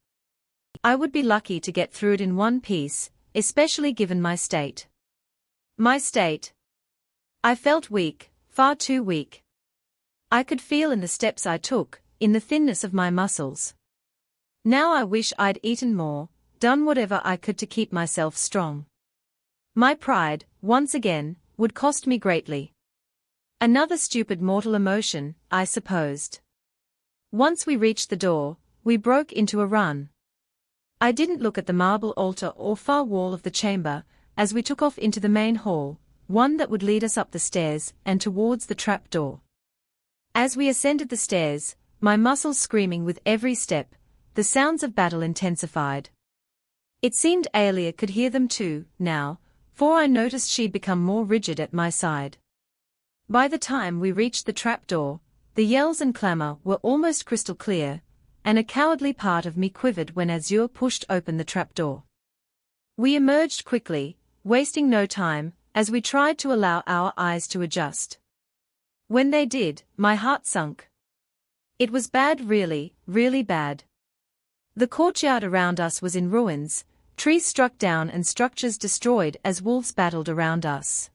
I would be lucky to get through it in one piece, especially given my state. My state. I felt weak, far too weak. I could feel in the steps I took, in the thinness of my muscles. Now I wish I'd eaten more, done whatever I could to keep myself strong. My pride, once again, would cost me greatly. Another stupid mortal emotion, I supposed. Once we reached the door, we broke into a run. I didn't look at the marble altar or far wall of the chamber, as we took off into the main hall, one that would lead us up the stairs and towards the trap door. As we ascended the stairs, my muscles screaming with every step, the sounds of battle intensified. It seemed Alia could hear them too, now, for I noticed she'd become more rigid at my side. By the time we reached the trapdoor, the yells and clamor were almost crystal clear, and a cowardly part of me quivered when Azriel pushed open the trapdoor. We emerged quickly, wasting no time, as we tried to allow our eyes to adjust. When they did, my heart sunk. It was bad, really, really bad. The courtyard around us was in ruins, trees struck down and structures destroyed as wolves battled around us.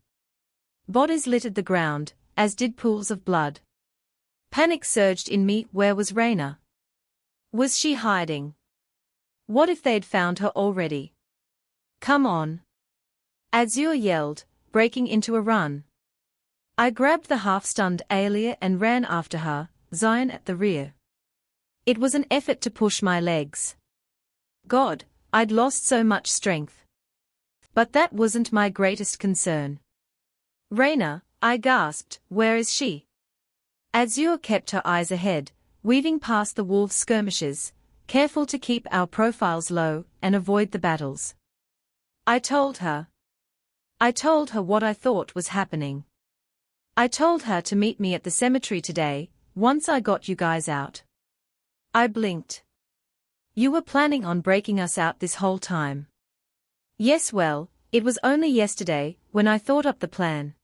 Bodies littered the ground, as did pools of blood. Panic surged in me. Where was Raina? Was she hiding? What if they'd found her already? Come on! Azriel yelled, breaking into a run. I grabbed the half-stunned Alia and ran after her, Zion at the rear. It was an effort to push my legs. God, I'd lost so much strength. But that wasn't my greatest concern. Raina, I gasped, where is she? Azriel kept her eyes ahead, weaving past the wolves' skirmishes, careful to keep our profiles low and avoid the battles. I told her what I thought was happening. I told her to meet me at the cemetery today, once I got you guys out. I blinked. You were planning on breaking us out this whole time. Yes, well, it was only yesterday when I thought up the plan.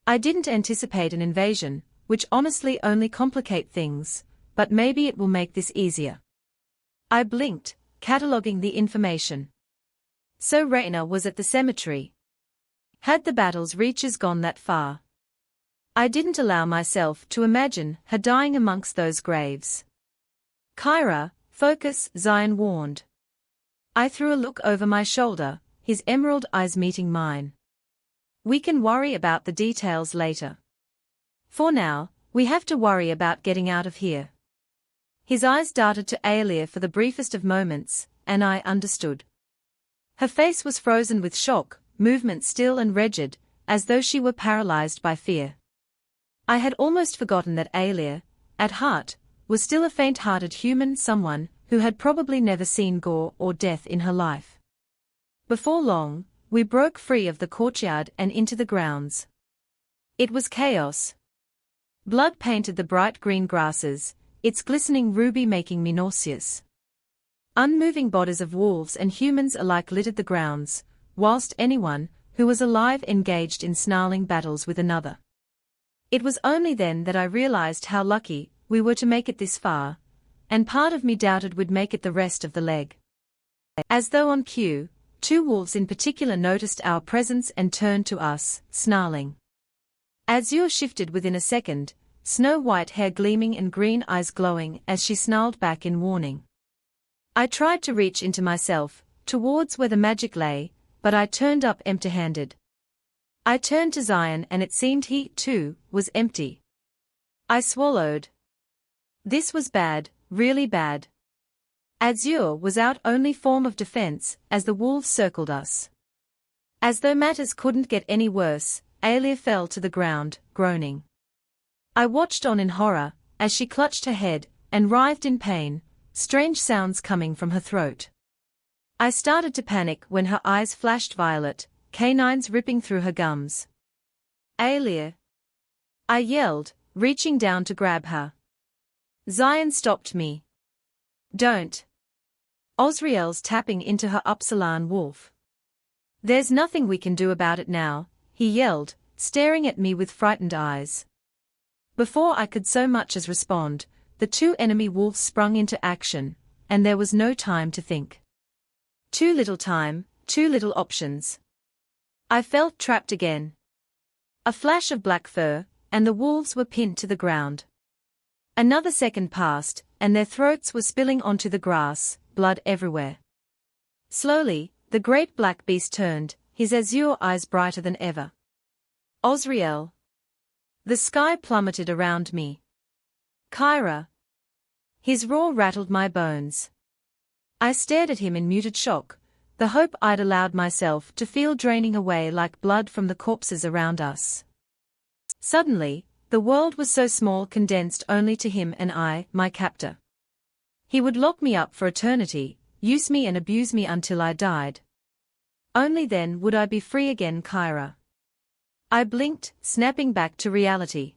I didn't anticipate an invasion, which honestly only complicate things, but maybe it will make this easier. I blinked, cataloguing the information. So Raina was at the cemetery. Had the battle's reaches gone that far? I didn't allow myself to imagine her dying amongst those graves. Kyra, focus, Zion warned. I threw a look over my shoulder, his emerald eyes meeting mine. We can worry about the details later. For now, we have to worry about getting out of here. His eyes darted to Alia for the briefest of moments, and I understood. Her face was frozen with shock, movement still and rigid, as though she were paralyzed by fear. I had almost forgotten that Alia, at heart, was still a faint-hearted human, someone who had probably never seen gore or death in her life. Before long, we broke free of the courtyard and into the grounds. It was chaos. Blood painted the bright green grasses, its glistening ruby making me nauseous. Unmoving bodies of wolves and humans alike littered the grounds, whilst anyone who was alive engaged in snarling battles with another. It was only then that I realized how lucky we were to make it this far, and part of me doubted we'd make it the rest of the leg. As though on cue, two wolves in particular noticed our presence and turned to us, snarling. Azriel shifted within a second, snow-white hair gleaming and green eyes glowing as she snarled back in warning. I tried to reach into myself, towards where the magic lay, but I turned up empty-handed. I turned to Zion and it seemed he, too, was empty. I swallowed. This was bad, really bad. Azriel was our only form of defense as the wolves circled us. As though matters couldn't get any worse, Alia fell to the ground, groaning. I watched on in horror, as she clutched her head and writhed in pain, strange sounds coming from her throat. I started to panic when her eyes flashed violet, canines ripping through her gums. Alia! I yelled, reaching down to grab her. Zion stopped me. Don't. Azriel's tapping into her Upsilon wolf. There's nothing we can do about it now, he yelled, staring at me with frightened eyes. Before I could so much as respond, the two enemy wolves sprung into action, and there was no time to think. Too little time, too little options. I felt trapped again. A flash of black fur, and the wolves were pinned to the ground. Another second passed, and their throats were spilling onto the grass, blood everywhere. Slowly, the great black beast turned, his azure eyes brighter than ever. Azriel. The sky plummeted around me. Kyra. His roar rattled my bones. I stared at him in muted shock, the hope I'd allowed myself to feel draining away like blood from the corpses around us. Suddenly, the world was so small, condensed only to him and I, my captor. He would lock me up for eternity, use me and abuse me until I died. Only then would I be free again, Kyra. I blinked, snapping back to reality.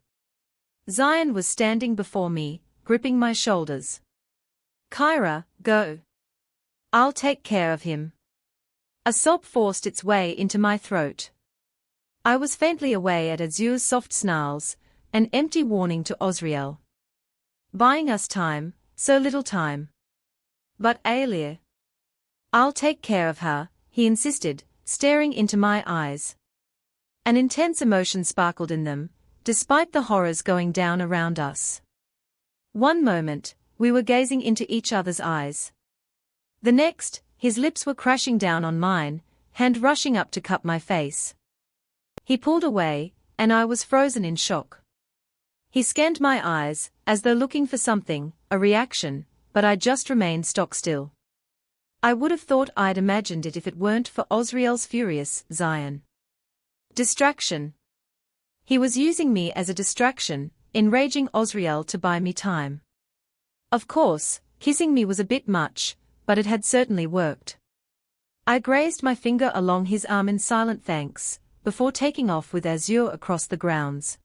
Zion was standing before me, gripping my shoulders. Kyra, go. I'll take care of him. A sob forced its way into my throat. I was faintly away at Azur's soft snarls, an empty warning to Azriel. Buying us time, so little time. But Alia. I'll take care of her, he insisted, staring into my eyes. An intense emotion sparkled in them, despite the horrors going down around us. One moment, we were gazing into each other's eyes. The next, his lips were crashing down on mine, hand rushing up to cup my face. He pulled away, and I was frozen in shock. He scanned my eyes, as though looking for something, a reaction, but I just remained stock still. I would have thought I'd imagined it if it weren't for Azriel's furious Zion. Distraction. He was using me as a distraction, enraging Azriel to buy me time. Of course, kissing me was a bit much, but it had certainly worked. I grazed my finger along his arm in silent thanks, before taking off with Azure across the grounds.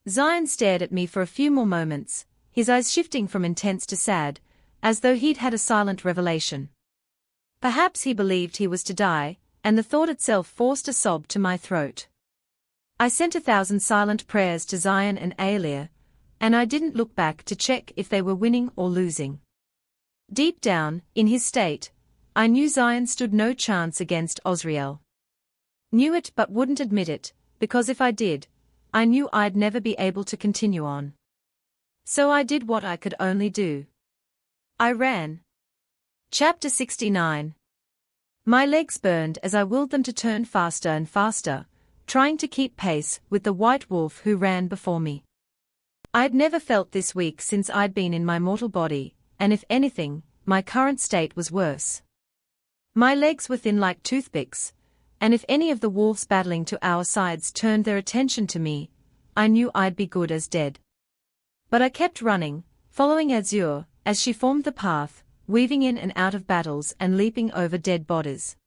Zion stared at me for a few more moments, his eyes shifting from intense to sad, as though he'd had a silent revelation. Perhaps he believed he was to die, and the thought itself forced a sob to my throat. I sent 1,000 silent prayers to Zion and Alia, and I didn't look back to check if they were winning or losing. Deep down, in his state, I knew Zion stood no chance against Azriel. Knew it but wouldn't admit it, because if I did, I knew I'd never be able to continue on. So I did what I could only do. I ran. Chapter 69. My legs burned as I willed them to turn faster and faster, trying to keep pace with the white wolf who ran before me. I'd never felt this weak since I'd been in my mortal body, and if anything, my current state was worse. My legs were thin like toothpicks, and if any of the wolves battling to our sides turned their attention to me, I knew I'd be good as dead. But I kept running, following Azriel, as she formed the path, weaving in and out of battles and leaping over dead bodies.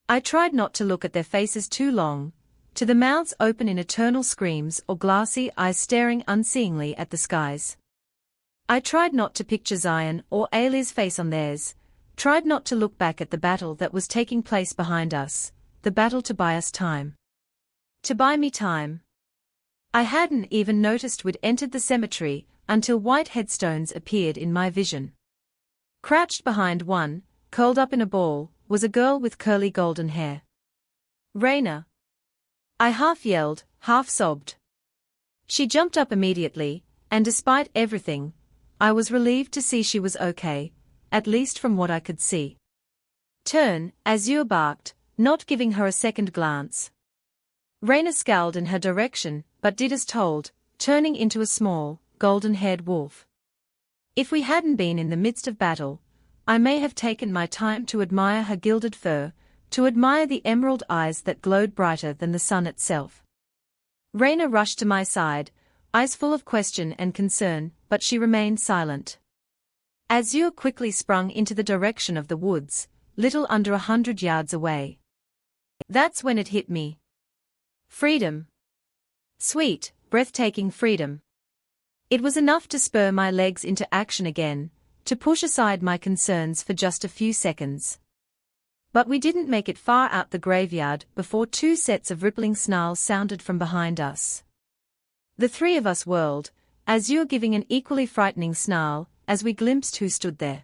I tried not to look at their faces too long, to the mouths open in eternal screams or glassy eyes staring unseeingly at the skies. I tried not to picture Zion or Alia's face on theirs, tried not to look back at the battle that was taking place behind us, the battle to buy us time. To buy me time. I hadn't even noticed we'd entered the cemetery until white headstones appeared in my vision. Crouched behind one, curled up in a ball, was a girl with curly golden hair. Raina. I half yelled, half sobbed. She jumped up immediately, and despite everything, I was relieved to see she was okay, at least from what I could see. Turn, Azriel barked, not giving her a second glance. Raina scowled in her direction, but did as told, turning into a small, golden-haired wolf. If we hadn't been in the midst of battle, I may have taken my time to admire her gilded fur, to admire the emerald eyes that glowed brighter than the sun itself. Raina rushed to my side, eyes full of question and concern, but she remained silent. Azriel quickly sprung into the direction of the woods, little under 100 yards away. That's when it hit me. Freedom. Sweet, breathtaking freedom. It was enough to spur my legs into action again, to push aside my concerns for just a few seconds. But we didn't make it far out the graveyard before two sets of rippling snarls sounded from behind us. The three of us whirled, Azriel giving an equally frightening snarl, as we glimpsed who stood there.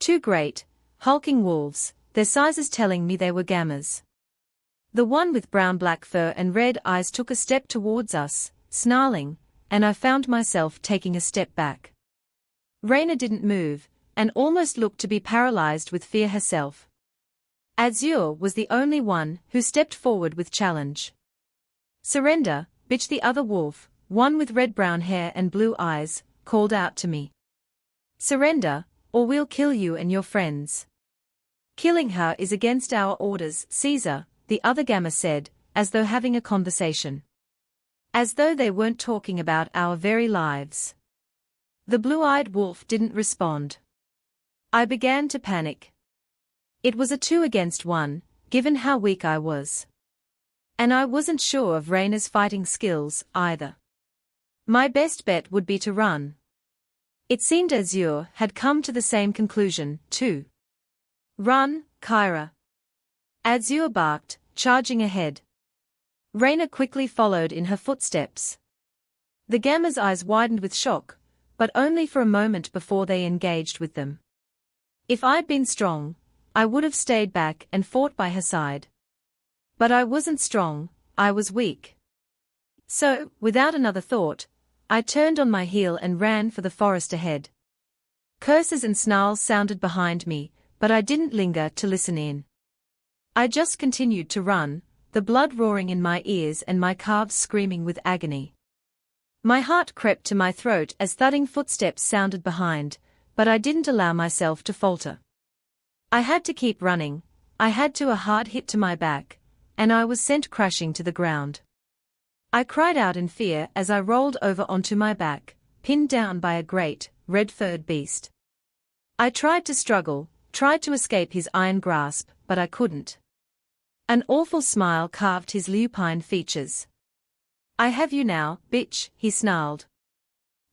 Two great, hulking wolves, their sizes telling me they were gammas. The one with brown-black fur and red eyes took a step towards us, snarling, and I found myself taking a step back. Raina didn't move, and almost looked to be paralyzed with fear herself. Azriel was the only one who stepped forward with challenge. Surrender, bitch, the other wolf, one with red-brown hair and blue eyes, called out to me. Surrender, or we'll kill you and your friends. Killing her is against our orders, Caesar, the other gamma said, as though having a conversation. As though they weren't talking about our very lives. The blue-eyed wolf didn't respond. I began to panic. It was a 2 against 1, given how weak I was. And I wasn't sure of Raina's fighting skills, either. My best bet would be to run. It seemed Azriel had come to the same conclusion, too. Run, Kyra. Azriel barked, charging ahead. Raina quickly followed in her footsteps. The gamma's eyes widened with shock, but only for a moment before they engaged with them. If I'd been strong, I would have stayed back and fought by her side. But I wasn't strong, I was weak. So, without another thought, I turned on my heel and ran for the forest ahead. Curses and snarls sounded behind me, but I didn't linger to listen in. I just continued to run, the blood roaring in my ears and my calves screaming with agony. My heart crept to my throat as thudding footsteps sounded behind, but I didn't allow myself to falter. I had to keep running, I had to. A hard hit to my back, and I was sent crashing to the ground. I cried out in fear as I rolled over onto my back, pinned down by a great, red-furred beast. I tried to struggle, tried to escape his iron grasp, but I couldn't. An awful smile carved his lupine features. I have you now, bitch, he snarled.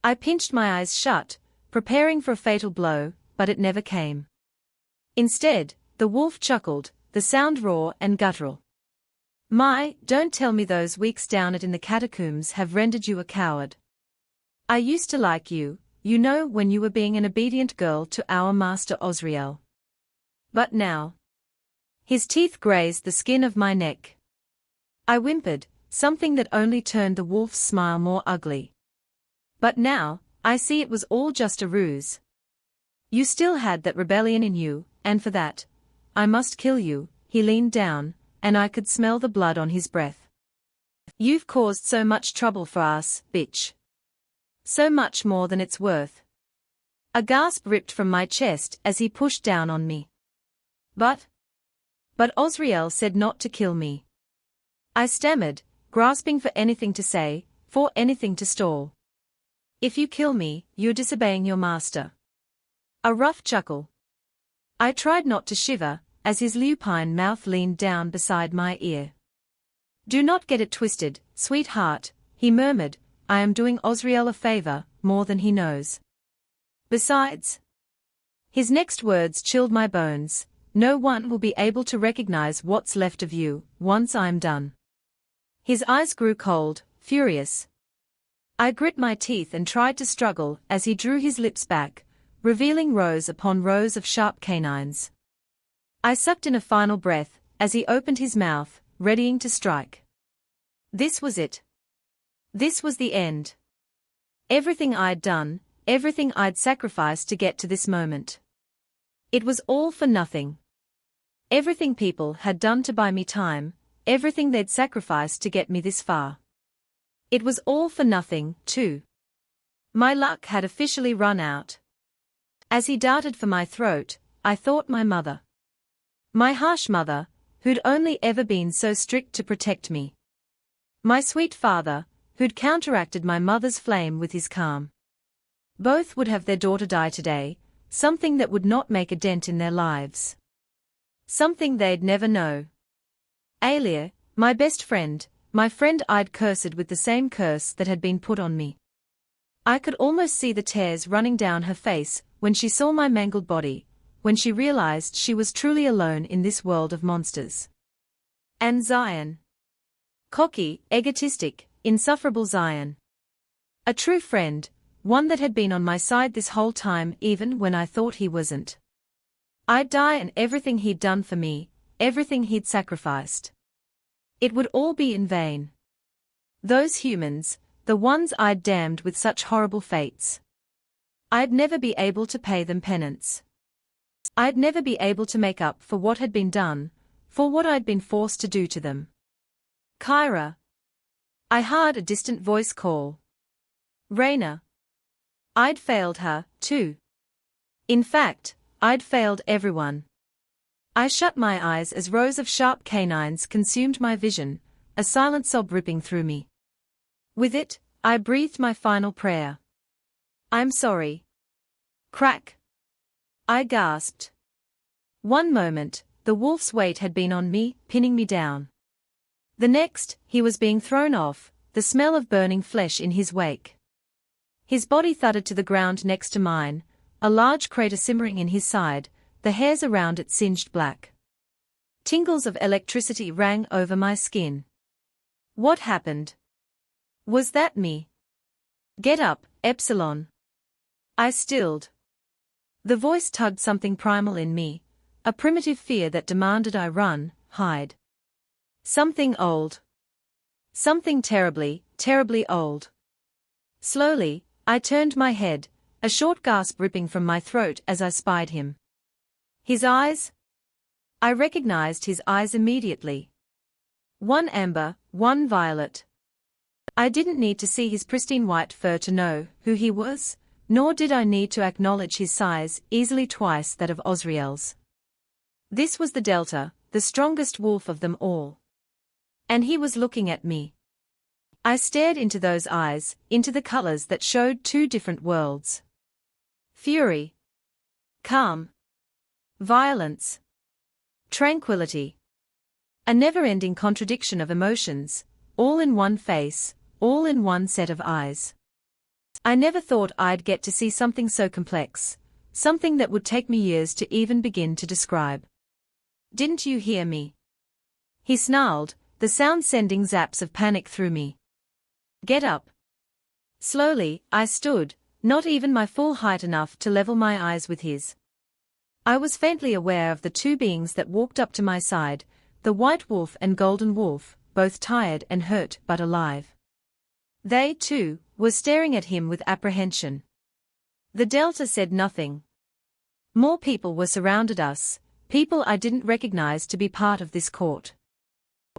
I pinched my eyes shut, preparing for a fatal blow, but it never came. Instead, the wolf chuckled, the sound raw and guttural. Don't tell me those weeks down in the catacombs have rendered you a coward. I used to like you, when you were being an obedient girl to our master Azriel. But now. His teeth grazed the skin of my neck. I whimpered, something that only turned the wolf's smile more ugly. But now, I see it was all just a ruse. You still had that rebellion in you, and for that, I must kill you. He leaned down, and I could smell the blood on his breath. You've caused so much trouble for us, bitch. So much more than it's worth. A gasp ripped from my chest as he pushed down on me. But Azriel said not to kill me. I stammered, grasping for anything to say, for anything to stall. If you kill me, you're disobeying your master. A rough chuckle. I tried not to shiver, as his lupine mouth leaned down beside my ear. Do not get it twisted, sweetheart, he murmured, I am doing Azriel a favor, more than he knows. Besides. His next words chilled my bones, no one will be able to recognize what's left of you, once I'm done. His eyes grew cold, furious. I grit my teeth and tried to struggle as he drew his lips back, revealing rows upon rows of sharp canines. I sucked in a final breath, as he opened his mouth, readying to strike. This was it. This was the end. Everything I'd done, everything I'd sacrificed to get to this moment. It was all for nothing. Everything people had done to buy me time, everything they'd sacrificed to get me this far. It was all for nothing, too. My luck had officially run out. As he darted for my throat, I thought my mother. My harsh mother, who'd only ever been so strict to protect me. My sweet father, who'd counteracted my mother's flame with his calm. Both would have their daughter die today, something that would not make a dent in their lives. Something they'd never know. Alia, my best friend, my friend I'd cursed with the same curse that had been put on me. I could almost see the tears running down her face when she saw my mangled body, when she realized she was truly alone in this world of monsters. And Zion. Cocky, egotistic, insufferable Zion. A true friend, one that had been on my side this whole time even when I thought he wasn't. I'd die and everything he'd done for me, everything he'd sacrificed. It would all be in vain. Those humans, the ones I'd damned with such horrible fates. I'd never be able to pay them penance. I'd never be able to make up for what had been done, for what I'd been forced to do to them. Kyra. I heard a distant voice call. Raina. I'd failed her, too. In fact, I'd failed everyone. I shut my eyes as rows of sharp canines consumed my vision, a silent sob ripping through me. With it, I breathed my final prayer. I'm sorry. Crack. I gasped. One moment, the wolf's weight had been on me, pinning me down. The next, he was being thrown off, the smell of burning flesh in his wake. His body thudded to the ground next to mine, a large crater simmering in his side, the hairs around it singed black. Tingles of electricity rang over my skin. What happened? Was that me? Get up, Epsilon. I stilled. The voice tugged something primal in me, a primitive fear that demanded I run, hide. Something old. Something terribly, terribly old. Slowly, I turned my head, a short gasp ripping from my throat as I spied him. His eyes? I recognized his eyes immediately. One amber, one violet. I didn't need to see his pristine white fur to know who he was, nor did I need to acknowledge his size, easily twice that of Azriel's. This was the Delta, the strongest wolf of them all. And he was looking at me. I stared into those eyes, into the colors that showed two different worlds. Fury. Calm. Violence. Tranquility. A never-ending contradiction of emotions, all in one face, all in one set of eyes. I never thought I'd get to see something so complex, something that would take me years to even begin to describe. "Didn't you hear me?" he snarled, the sound sending zaps of panic through me. "Get up." Slowly, I stood, not even my full height enough to level my eyes with his. I was faintly aware of the two beings that walked up to my side, the white wolf and golden wolf, both tired and hurt but alive. They, too, were staring at him with apprehension. The Delta said nothing. More people were surrounded us, people I didn't recognize to be part of this court.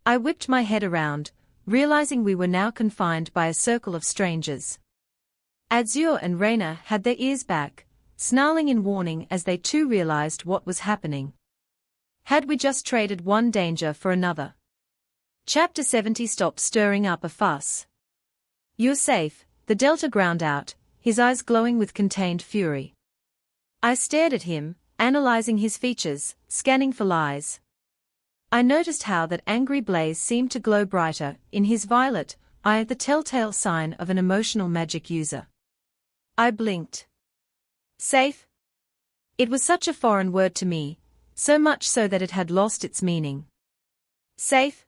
I whipped my head around, realizing we were now confined by a circle of strangers. Azriel and Raina had their ears back, snarling in warning as they too realized what was happening. Had we just traded one danger for another? Chapter 70. Stop stirring up a fuss. "You're safe," the Delta ground out, his eyes glowing with contained fury. I stared at him, analyzing his features, scanning for lies. I noticed how that angry blaze seemed to glow brighter in his violet eye, the telltale sign of an emotional magic user. I blinked. Safe? It was such a foreign word to me, so much so that it had lost its meaning. Safe?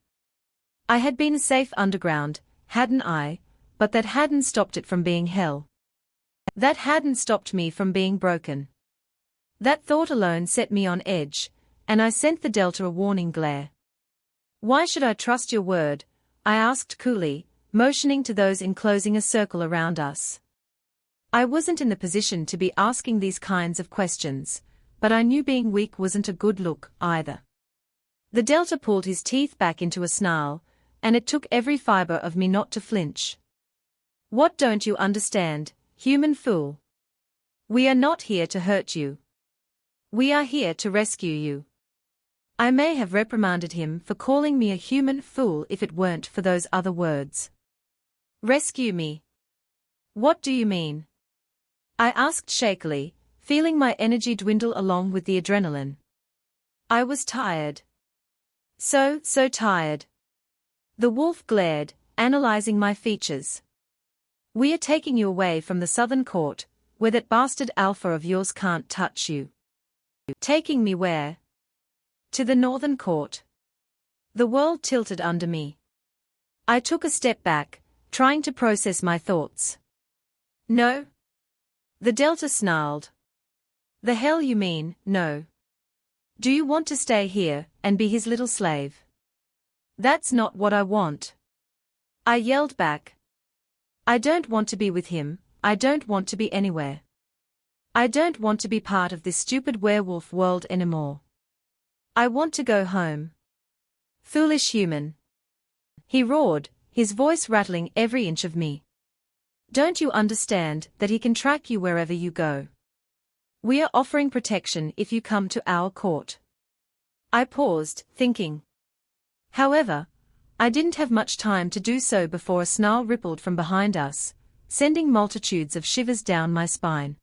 I had been safe underground, hadn't I, but that hadn't stopped it from being hell. That hadn't stopped me from being broken. That thought alone set me on edge, and I sent the Delta a warning glare. "Why should I trust your word?" I asked coolly, motioning to those enclosing a circle around us. I wasn't in the position to be asking these kinds of questions, but I knew being weak wasn't a good look, either. The Delta pulled his teeth back into a snarl, and it took every fiber of me not to flinch. "What don't you understand, human fool? We are not here to hurt you. We are here to rescue you." I may have reprimanded him for calling me a human fool if it weren't for those other words. "Rescue me? What do you mean?" I asked shakily, feeling my energy dwindle along with the adrenaline. I was tired. So tired. The wolf glared, analyzing my features. "We are taking you away from the southern court, where that bastard alpha of yours can't touch you." "Taking me where?" "To the northern court." The world tilted under me. I took a step back, trying to process my thoughts. "No?" The Delta snarled. "The hell you mean, no? Do you want to stay here and be his little slave?" "That's not what I want." I yelled back. "I don't want to be with him, I don't want to be anywhere. I don't want to be part of this stupid werewolf world anymore. I want to go home." "Foolish human," he roared, his voice rattling every inch of me. "Don't you understand that he can track you wherever you go? We are offering protection if you come to our court." I paused, thinking. However, I didn't have much time to do so before a snarl rippled from behind us, sending multitudes of shivers down my spine.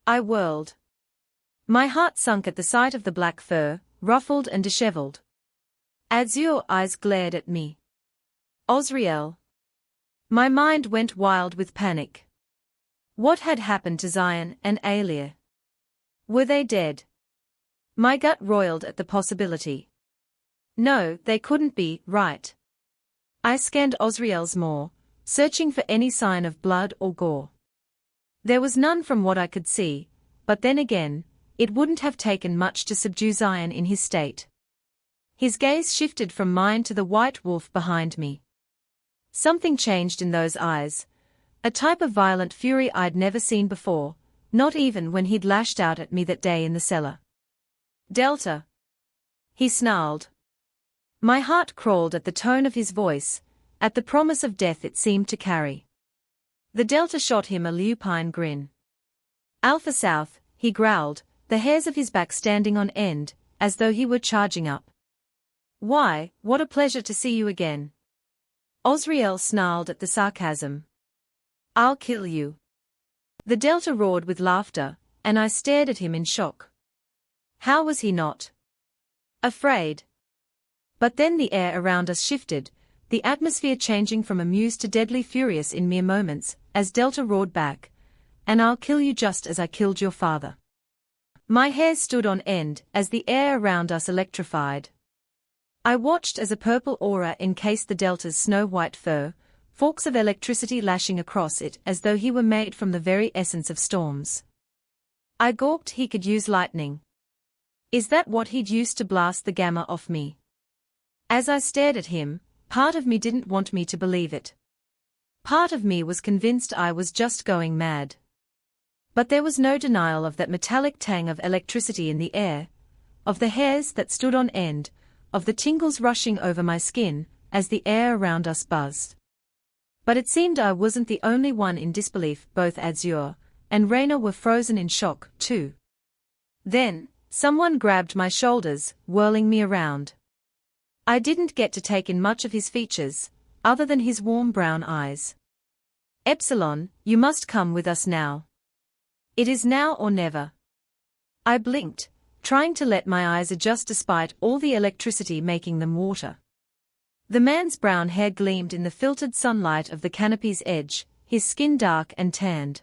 I whirled. My heart sunk at the sight of the black fur, ruffled and disheveled. Azriel's eyes glared at me. Azriel. My mind went wild with panic. What had happened to Zion and Alia? Were they dead? My gut roiled at the possibility. No, they couldn't be, right? I scanned Azriel's maw, searching for any sign of blood or gore. There was none from what I could see, but then again, it wouldn't have taken much to subdue Zion in his state. His gaze shifted from mine to the white wolf behind me. Something changed in those eyes, a type of violent fury I'd never seen before, not even when he'd lashed out at me that day in the cellar. "Delta!" he snarled. My heart crawled at the tone of his voice, at the promise of death it seemed to carry. The Delta shot him a lupine grin. "Alpha South," he growled, the hairs of his back standing on end, as though he were charging up. "Why, what a pleasure to see you again." Azriel snarled at the sarcasm. "I'll kill you." The Delta roared with laughter, and I stared at him in shock. How was he not afraid? But then the air around us shifted, the atmosphere changing from amused to deadly furious in mere moments, as Delta roared back, "And I'll kill you just as I killed your father." My hair stood on end as the air around us electrified. I watched as a purple aura encased the Delta's snow-white fur, forks of electricity lashing across it as though he were made from the very essence of storms. I gawked. He could use lightning. Is that what he'd used to blast the gamma off me? As I stared at him, part of me didn't want me to believe it. Part of me was convinced I was just going mad. But there was no denial of that metallic tang of electricity in the air, of the hairs that stood on end, of the tingles rushing over my skin, as the air around us buzzed. But it seemed I wasn't the only one in disbelief. Both Azriel and Reyna were frozen in shock, too. Then, someone grabbed my shoulders, whirling me around. I didn't get to take in much of his features, other than his warm brown eyes. "Epsilon, you must come with us now. It is now or never." I blinked, trying to let my eyes adjust despite all the electricity making them water. The man's brown hair gleamed in the filtered sunlight of the canopy's edge, his skin dark and tanned.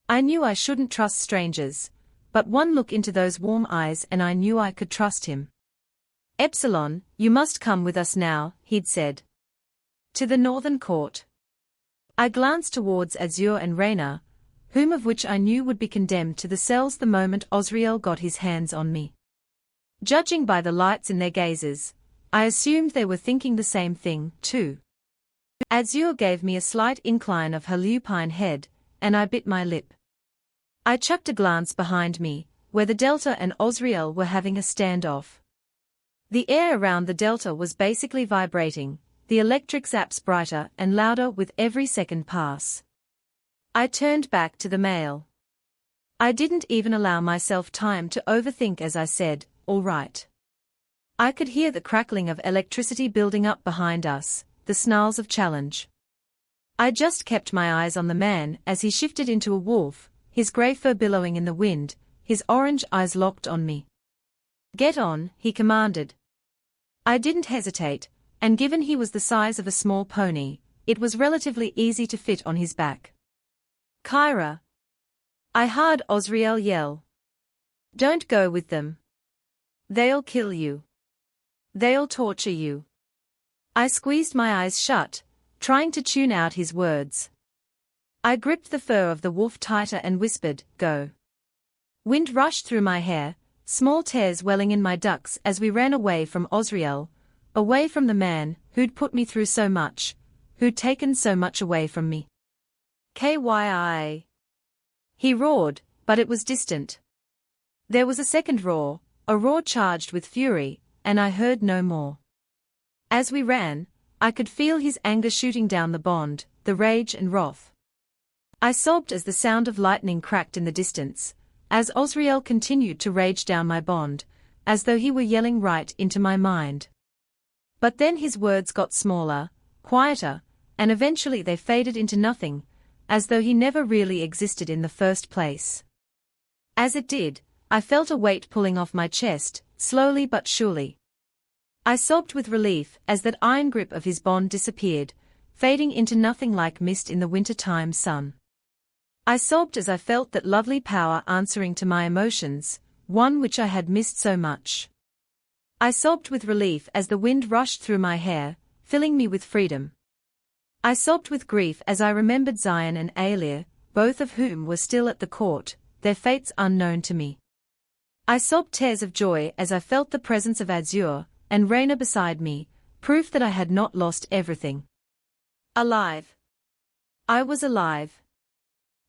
I knew I shouldn't trust strangers, but one look into those warm eyes and I knew I could trust him. "Epsilon, you must come with us now," he'd said. "To the northern court." I glanced towards Azriel and Reyna, whom of which I knew would be condemned to the cells the moment Azriel got his hands on me. Judging by the lights in their gazes, I assumed they were thinking the same thing, too. Azriel gave me a slight incline of her lupine head, and I bit my lip. I chucked a glance behind me, where the Delta and Azriel were having a standoff. The air around the Delta was basically vibrating, the electric zaps brighter and louder with every second pass. I turned back to the male. I didn't even allow myself time to overthink as I said, "All right." I could hear the crackling of electricity building up behind us, the snarls of challenge. I just kept my eyes on the man as he shifted into a wolf, his grey fur billowing in the wind, his orange eyes locked on me. "Get on," he commanded. I didn't hesitate, and given he was the size of a small pony, it was relatively easy to fit on his back. "Kyra!" I heard Azriel yell. "Don't go with them. They'll kill you. They'll torture you." I squeezed my eyes shut, trying to tune out his words. I gripped the fur of the wolf tighter and whispered, "Go." Wind rushed through my hair, small tears welling in my ducts as we ran away from Azriel, away from the man who'd put me through so much, who'd taken so much away from me. "Kyi!" he roared, but it was distant. There was a second roar, a roar charged with fury, and I heard no more. As we ran, I could feel his anger shooting down the bond, the rage and wrath. I sobbed as the sound of lightning cracked in the distance, as Azriel continued to rage down my bond, as though he were yelling right into my mind. But then his words got smaller, quieter, and eventually they faded into nothing, as though he never really existed in the first place. As it did, I felt a weight pulling off my chest, slowly but surely. I sobbed with relief as that iron grip of his bond disappeared, fading into nothing like mist in the winter-time sun. I sobbed as I felt that lovely power answering to my emotions, one which I had missed so much. I sobbed with relief as the wind rushed through my hair, filling me with freedom. I sobbed with grief as I remembered Zion and Alia, both of whom were still at the court, their fates unknown to me. I sobbed tears of joy as I felt the presence of Azriel and Reyna beside me, proof that I had not lost everything. Alive. I was alive.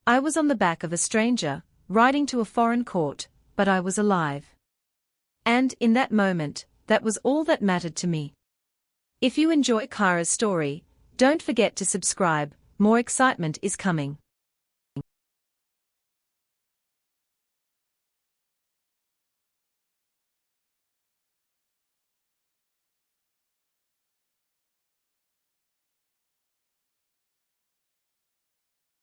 I was on the back of a stranger, riding to a foreign court, but I was alive. And, in that moment, that was all that mattered to me. If you enjoy Kyra's story, don't forget to subscribe, more excitement is coming.